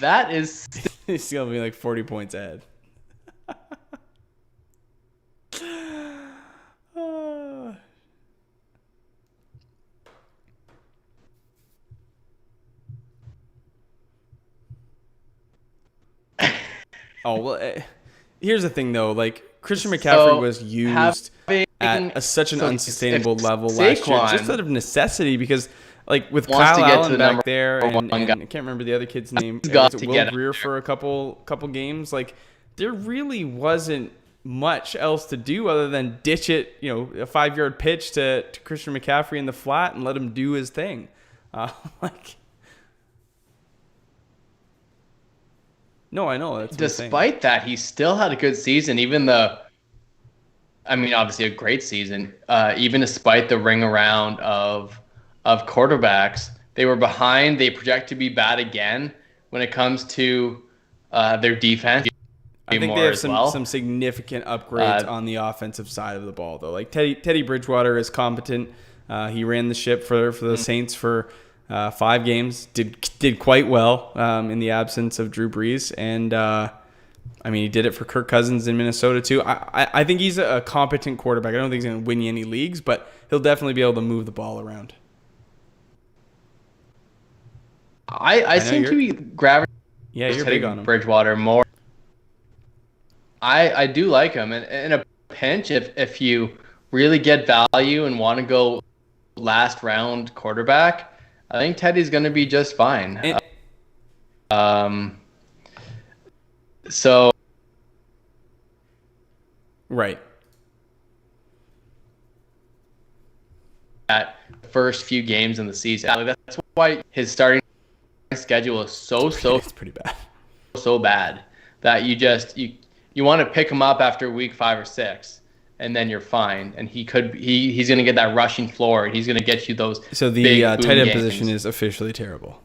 that is He's still gonna be like 40 points ahead. Oh, well, here's the thing, though. Like, Christian McCaffrey was used at such an unsustainable level last year, just out of necessity, because, like, with Kyle Allen back there, and I can't remember the other kid's name, was it Will Greer for a couple games? Like, there really wasn't much else to do other than ditch it, a 5-yard pitch to Christian McCaffrey in the flat and let him do his thing. No, I know. That's despite that, he still had a good season, obviously a great season, even despite the ring around of quarterbacks. They were behind. They project to be bad again when it comes to their defense. I think they have some significant upgrades on the offensive side of the ball, though. Like Teddy Bridgewater is competent. He ran the ship for the Saints for 5 games. Did quite well in the absence of Drew Brees, and he did it for Kirk Cousins in Minnesota too. I think he's a competent quarterback. I don't think he's going to win you any leagues, but he'll definitely be able to move the ball around. I seem to be gravitating. Yeah, you're big on him. Bridgewater more. I do like him, and in a pinch, if you really get value and want to go last round quarterback, I think Teddy's going to be just fine. So. Right. At the first few games in the season, that's why his starting schedule is so it's pretty bad. So bad that you want to pick him up after week 5 or 6. And then you're fine, and he's going to get that rushing floor, and he's going to get you those. So the tight end position is officially terrible.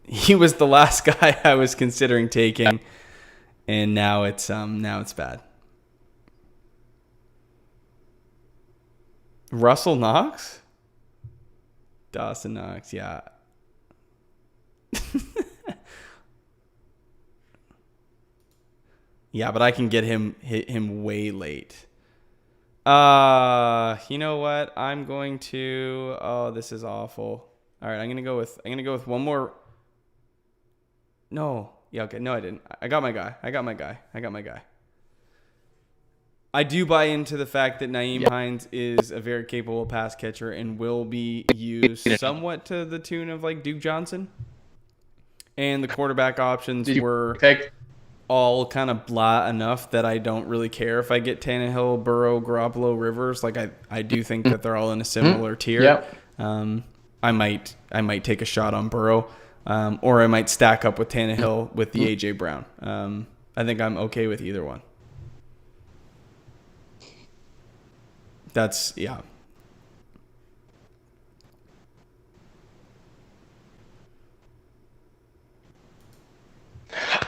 He was the last guy I was considering taking, and now it's bad. Russell Knox, Dawson Knox, yeah. Yeah, but I can get him way late. You know what? I'm going to. Oh, this is awful. All right, I'm gonna go with one more. No, yeah, okay, no, I didn't. I got my guy. I do buy into the fact that Nyheim Hines is a very capable pass catcher and will be used somewhat to the tune of like Duke Johnson. And the quarterback options were all kind of blah enough that I don't really care if I get Tannehill, Burrow, Garoppolo, Rivers. Like I do think that they're all in a similar tier. Yep. I might take a shot on Burrow, or I might stack up with Tannehill with the AJ Brown. I think I'm okay with either one. That's yeah.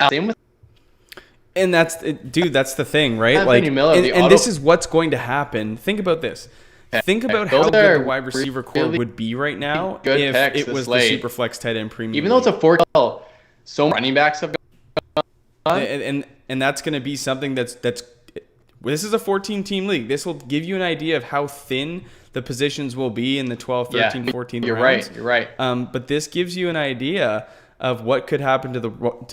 Same with. And that's the thing, right? Like, and this is what's going to happen. Think about this. Think about how good the wide receiver core would be right now if it was the Superflex tight end premium. Even though it's a 4, so running backs have gone. And that's going to be something that's this is a 14-team league. This will give you an idea of how thin the positions will be in the 12, 13, 14 rounds. You're right. But this gives you an idea of what could happen to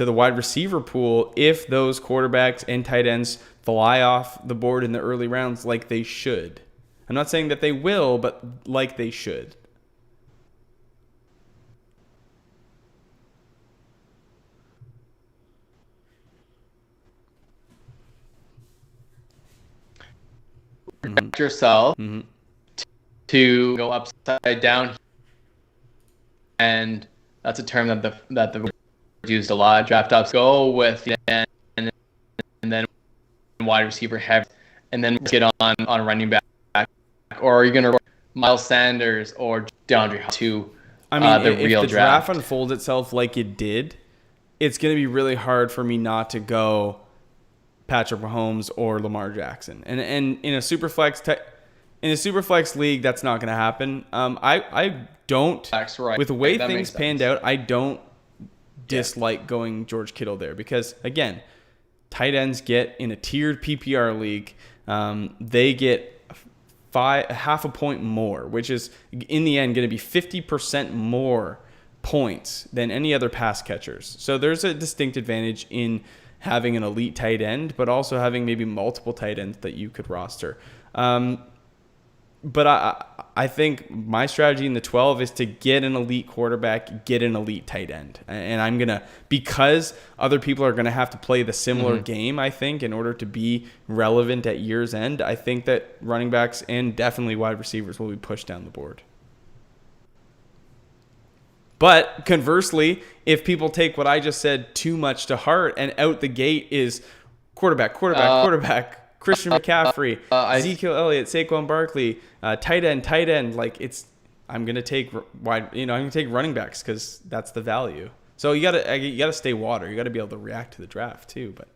the wide receiver pool if those quarterbacks and tight ends fly off the board in the early rounds like they should. I'm not saying that they will, but like they should. Yourself to go upside down, and that's a term that the used a lot. Draft ups go with the end, and then wide receiver heavy, and then get on running back, or are you gonna Miles Sanders or DeAndre to the real if the draft unfolds itself like it did, it's gonna be really hard for me not to go Patrick Mahomes or Lamar Jackson, and in a super flex league, that's not going to happen. I don't. That's right. With the way things panned out, I don't dislike going George Kittle there because again, tight ends get in a tiered PPR league, they get half a point more, which is in the end going to be 50% more points than any other pass catchers. So there's a distinct advantage in having an elite tight end, but also having maybe multiple tight ends that you could roster. But I think my strategy in the 12 is to get an elite quarterback, get an elite tight end. And I'm going to, because other people are going to have to play the similar game, I think, in order to be relevant at year's end, I think that running backs and definitely wide receivers will be pushed down the board. But conversely, if people take what I just said too much to heart and out the gate is quarterback, Christian McCaffrey, Ezekiel Elliott, Saquon Barkley, tight end, I'm gonna take running backs because that's the value. So you gotta stay water. You gotta be able to react to the draft too. But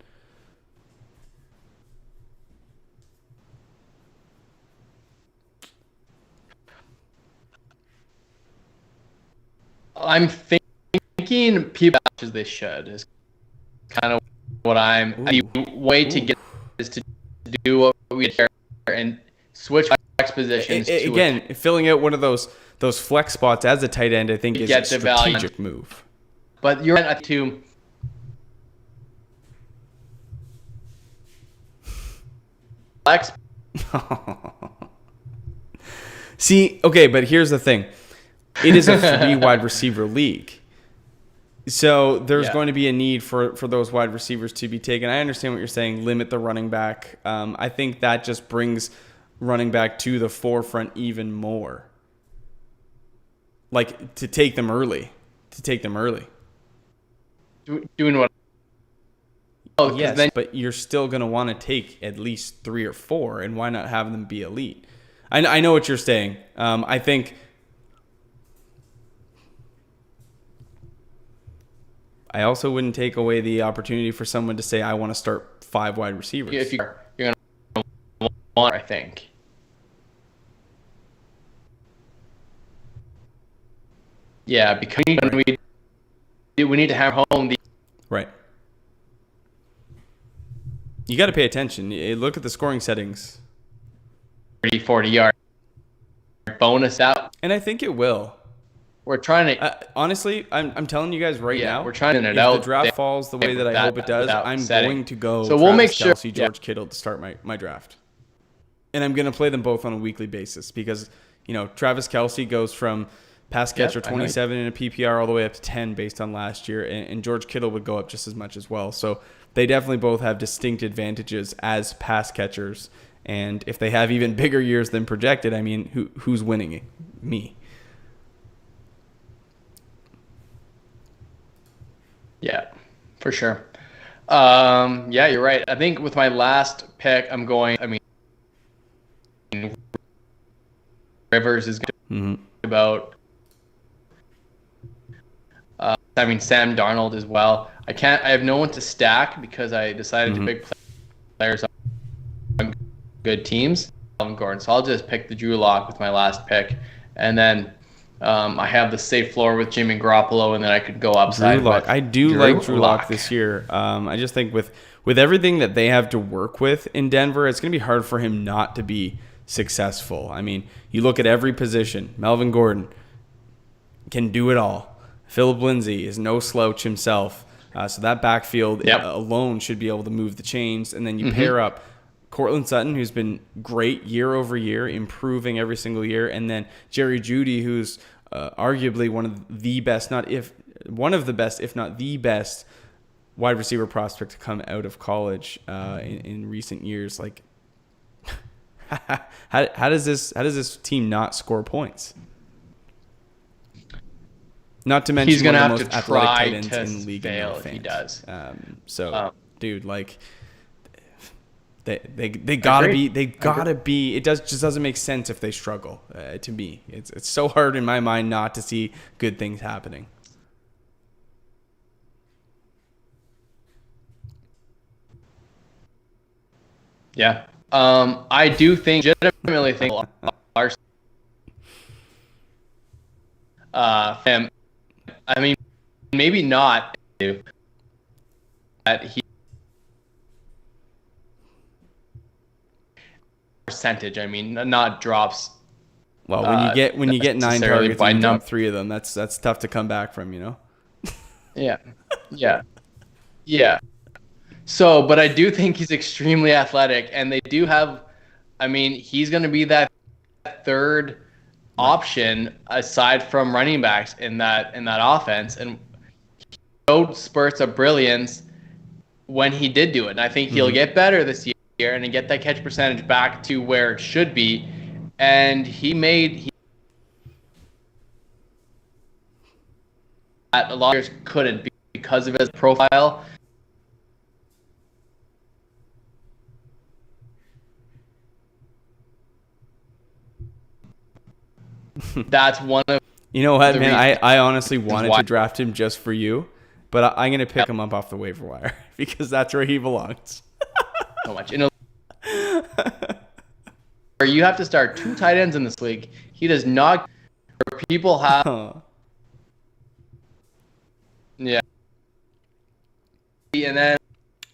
I'm thinking people as they should is kind of what the way to get is to do what we did here and switch flex positions. Filling out one of those flex spots as a tight end, I think, is a strategic move. But you're at to flex. See, okay, but here's the thing. It is a 3 wide receiver league. So there's going to be a need for those wide receivers to be taken. I understand what you're saying, limit the running back. I think that just brings running back to the forefront even more. Like, to take them early. Doing what? Oh, yes, but you're still going to want to take at least 3 or 4, and why not have them be elite? I know what you're saying. I think... I also wouldn't take away the opportunity for someone to say, I want to start 5 wide receivers. If you're going to want, I think. Yeah, because we need to have home the... Right. You got to pay attention. Look at the scoring settings. 30, 40 yard bonus out. And I think it will. We're trying to... honestly, I'm telling you guys right now. We're trying to if the draft falls the way that I hope it does, I'm going to go so we'll make sure Kelce, George Kittle to start my draft. And I'm going to play them both on a weekly basis because, Travis Kelce goes from pass catcher 27 in a PPR all the way up to 10 based on last year. And George Kittle would go up just as much as well. So they definitely both have distinct advantages as pass catchers. And if they have even bigger years than projected, I mean, who's winning it? Me. Yeah, for sure. Yeah, you're right. I think with my last pick, Rivers is going about. Sam Darnold as well. I have no one to stack because I decided to pick players on good teams. Gordon, so I'll just pick the Drew Lock with my last pick, and then. I have the safe floor with Jimmy Garoppolo, and then I could go upside. Drew Lock. I do like Drew Lock this year. I just think with with everything that they have to work with in Denver, it's going to be hard for him not to be successful. I mean, you look at every position. Melvin Gordon can do it all. Phillip Lindsay is no slouch himself. So that backfield alone should be able to move the chains. And then you pair up Courtland Sutton, who's been great year over year, improving every single year. And then Jerry Jeudy, who's arguably one of the best, if not the best, wide receiver prospect to come out of college in recent years. Like, how does this team not score points? Not to mention he's going to have to try in to the league fail if he does. Dude, like they gotta be. It just doesn't make sense if they struggle. To me, it's so hard in my mind not to see good things happening. Yeah. I do legitimately think him. I mean, maybe not that he percentage. I mean, not drops. Well, when you get 9 targets and you drop 3 of them, that's tough to come back from, you know. Yeah. So, but I do think he's extremely athletic, and they do have. I mean, he's going to be that third option aside from running backs in that offense, and he showed spurts of brilliance when he did do it. And I think he'll get better this year and get that catch percentage back to where it should be. And that a lot of players couldn't because of his profile. That's one of. You know what, man? I honestly wanted to draft him just for you, but I'm going to pick him up off the waiver wire because that's where he belongs. So much. Where you have to start 2 tight ends in this league. He does not. People have. Yeah. And then.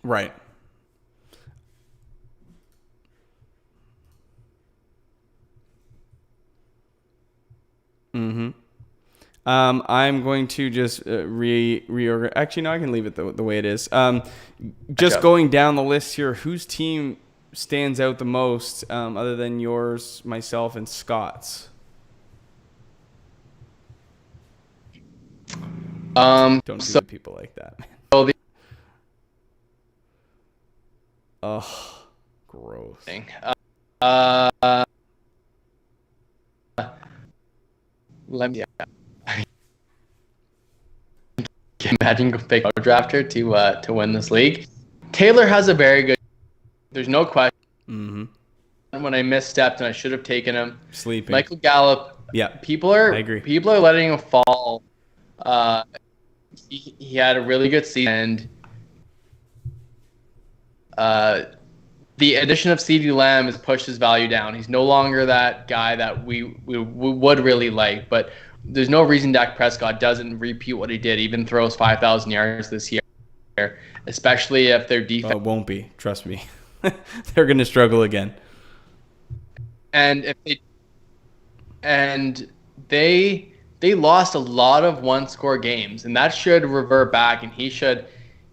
Right. I'm going to just reorganize. Actually, no, I can leave it the way it is. Just going down the list here, whose team stands out the most other than yours, myself, and Scott's? Don't do with people like that, man. Oh, gross. Let me imagine pick a drafter to win this league. Taylor has a very good. There's no question. When I misstepped and I should have taken him. Sleeping. Michael Gallup. Yeah. I agree. People are letting him fall. He had a really good season. And the addition of CeeDee Lamb has pushed his value down. He's no longer that guy that we would really like. But there's no reason Dak Prescott doesn't repeat what he did, even throws 5,000 yards this year, especially if their defense. Oh, it won't be. Trust me. They're going to struggle again. And they lost a lot of one-score games, and that should revert back, and he should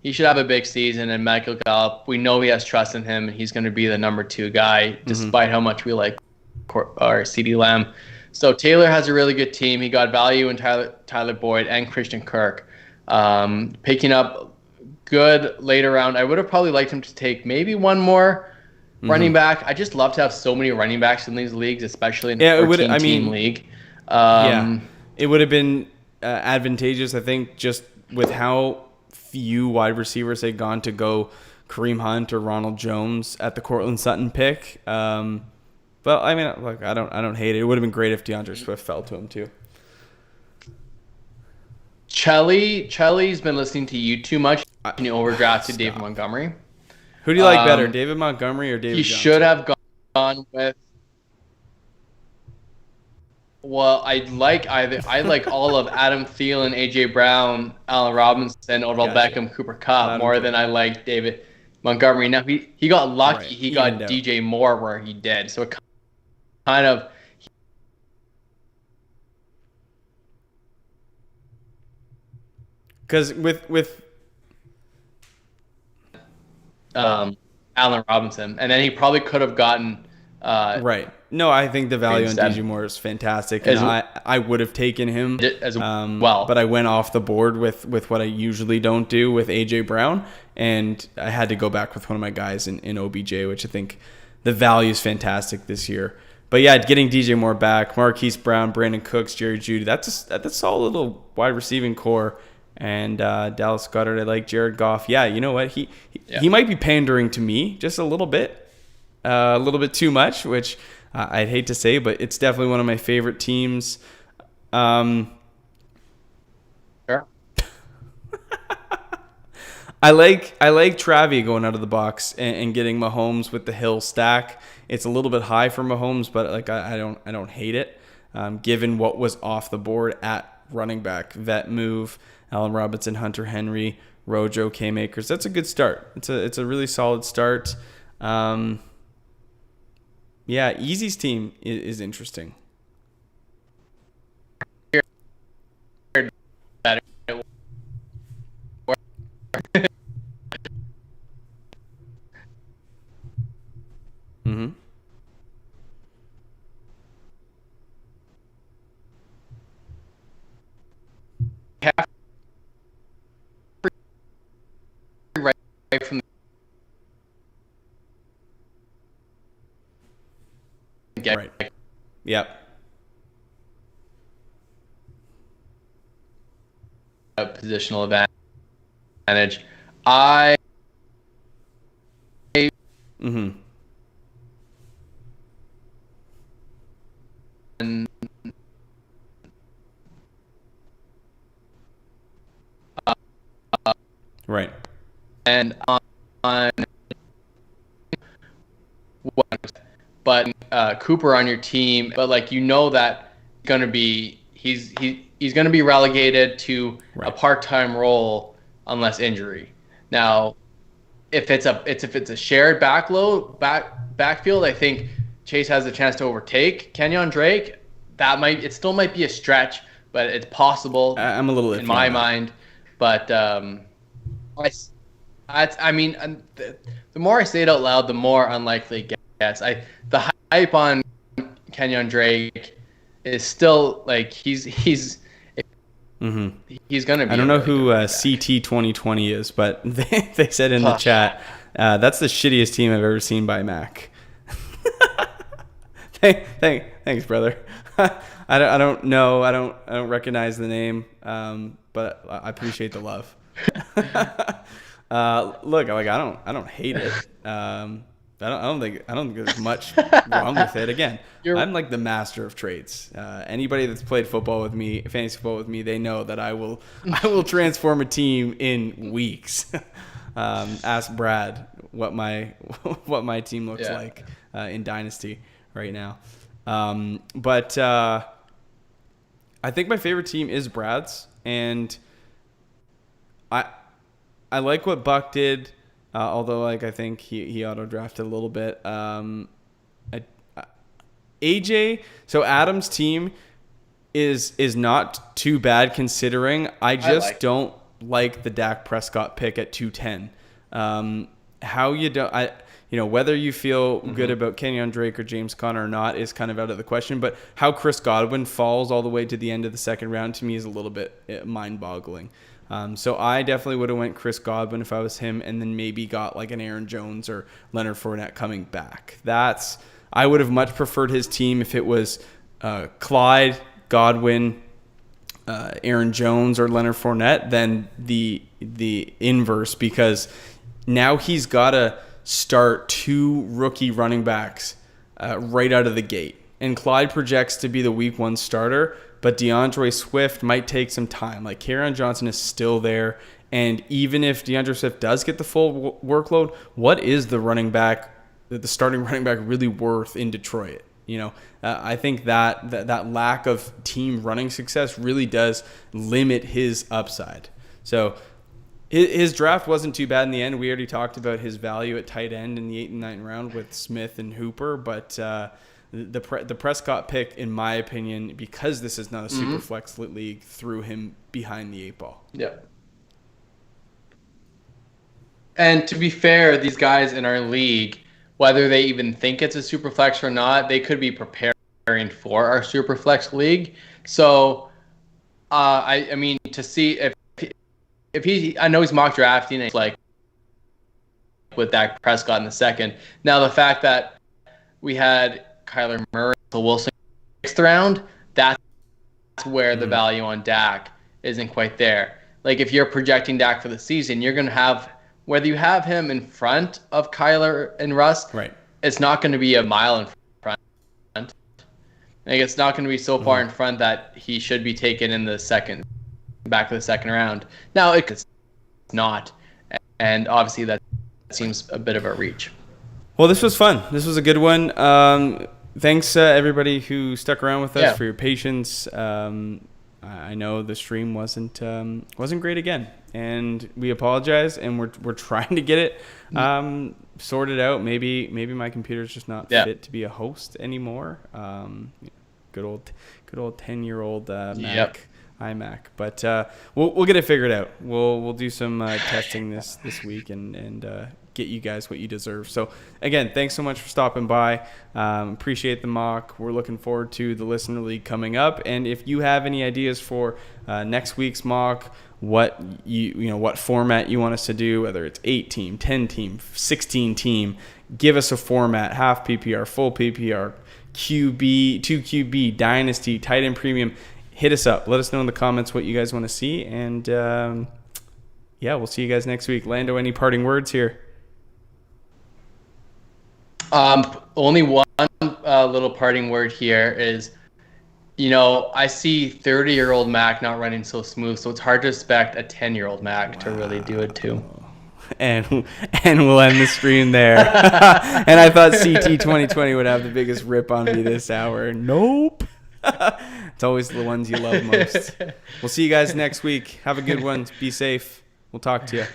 have a big season. And Michael Gallup, we know he has trust in him, and he's going to be the number 2 guy, despite how much we like our CeeDee Lamb. So Taylor has a really good team. He got value in Tyler Boyd and Christian Kirk. Picking up good later round. I would have probably liked him to take maybe one more running back. I just love to have so many running backs in these leagues, especially in the 14-team league. It would have been advantageous, I think, just with how few wide receivers had gone to go Kareem Hunt or Ronald Jones at the Courtland Sutton pick. But I mean, look, I don't hate it. It would have been great if DeAndre Swift fell to him too. Chelly's been listening to you too much. And he overdrafted David Montgomery. Who do you like better, David Montgomery or David Johnson? He should have gone with. Well, I like all of Adam Thielen, AJ Brown, Allen Robinson, Odell Beckham, Cooper Kupp more than I like David Montgomery. Now he got lucky. Right. He got Evened out. DJ Moore where he did. So it kind of Because with Allen Robinson, and then he probably could have gotten right. No, I think the value on instead. DJ Moore is fantastic, and I would have taken him as well. But I went off the board with what I usually don't do with AJ Brown, and I had to go back with one of my guys in OBJ, which I think the value is fantastic this year. But yeah, getting DJ Moore back, Marquise Brown, Brandon Cooks, Jerry Jeudy, that's a solid little wide receiving core. And Dallas Goedert, I like Jared Goff. Yeah, you know what? He might be pandering to me just a little bit too much, which I'd hate to say, but it's definitely one of my favorite teams. Sure. I like Travi going out of the box and getting Mahomes with the Hill stack. It's a little bit high for Mahomes, but like I don't hate it. Given what was off the board at running back, vet move, Allen Robinson, Hunter Henry, Rojo, K-Makers. That's a good start. It's a really solid start. Yeah, Easy's team is interesting. Mm-hmm. Right from the Right. Yep. Positional advantage. I Mm-hmm. Right. and on but Cooper on your team, but like that he's gonna be relegated to a part-time role unless injury. Now, if it's a shared backfield, I think Chase has a chance to overtake Kenyon Drake. It still might be a stretch, but it's possible. I'm a little in my mind, but the more I say it out loud, the more unlikely it gets. The hype on Kenyon Drake is still like he's Mm-hmm. gonna be. I don't know who CT 2020 is, but they said in the chat that's the shittiest team I've ever seen by Mack. Thanks, brother. I don't know. I don't recognize the name, but I appreciate the love. Look, like I don't hate it. I don't think there's much wrong with it. Again, I'm like the master of trades. Anybody that's played football with me, fantasy football with me, they know that I will transform a team in weeks. Ask Brad what my team looks like in Dynasty right now. But I think my favorite team is Brad's, and I like what Buck did. Although, like, I think he auto-drafted a little bit. AJ, so Adam's team is not too bad considering. I don't like the Dak Prescott pick at 210. Whether you feel good about Kenyon Drake or James Conner or not is kind of out of the question. But how Chris Godwin falls all the way to the end of the second round to me is a little bit mind-boggling. So I definitely would have went Chris Godwin if I was him, and then maybe got like an Aaron Jones or Leonard Fournette coming back. I would have much preferred his team if it was Clyde, Godwin, Aaron Jones, or Leonard Fournette than the inverse, because now he's got to start two rookie running backs right out of the gate. And Clyde projects to be the week 1 starter, but DeAndre Swift might take some time. Like, Kerryon Johnson is still there. And even if DeAndre Swift does get the full workload, what is the starting running back really worth in Detroit? I think that lack of team running success really does limit his upside. So His draft wasn't too bad in the end. We already talked about his value at tight end in the 8th and 9th round with Smith and Hooper, but the Prescott pick, in my opinion, because this is not a super flex league, threw him behind the 8 ball. Yeah. And to be fair, these guys in our league, whether they even think it's a super flex or not, they could be preparing for our super flex league. So, I mean, to see if he, I know he's mock drafting and like with Dak Prescott in the 2nd. Now the fact that we had Kyler Murray, so Wilson 6th round, that's where the value on Dak isn't quite there. Like if you're projecting Dak for the season, you're going to have, whether you have him in front of Kyler and Russ, right, it's not going to be a mile in front. Like it's not going to be so far in front that he should be taken in the back of the 2nd round. Now it's not, and obviously that seems a bit of a reach. Well, this was fun. This was a good one. Thanks everybody who stuck around with us for your patience. I know the stream wasn't great again, and we apologize, and we're trying to get it sorted out. Maybe my computer's just not fit to be a host anymore. Good old 10-year-old Mack. iMac, but we'll get it figured out. We'll do some testing this week and get you guys what you deserve. So again, thanks so much for stopping by. Appreciate the mock. We're looking forward to the listener league coming up. And if you have any ideas for next week's mock, what what format you want us to do, whether it's 8-team, 10-team, 16-team, give us a format: half PPR, full PPR, QB, 2QB, dynasty, tight end premium. Hit us up. Let us know in the comments what you guys want to see. And, we'll see you guys next week. Lando, any parting words here? Only one little parting word here is, I see 30-year-old Mack not running so smooth, so it's hard to expect a 10-year-old Mack to really do it too. And we'll end the stream there. And I thought CT 2020 would have the biggest rip on me this hour. Nope. It's always the ones you love most. We'll see you guys next week. Have a good one. Be safe. We'll talk to you.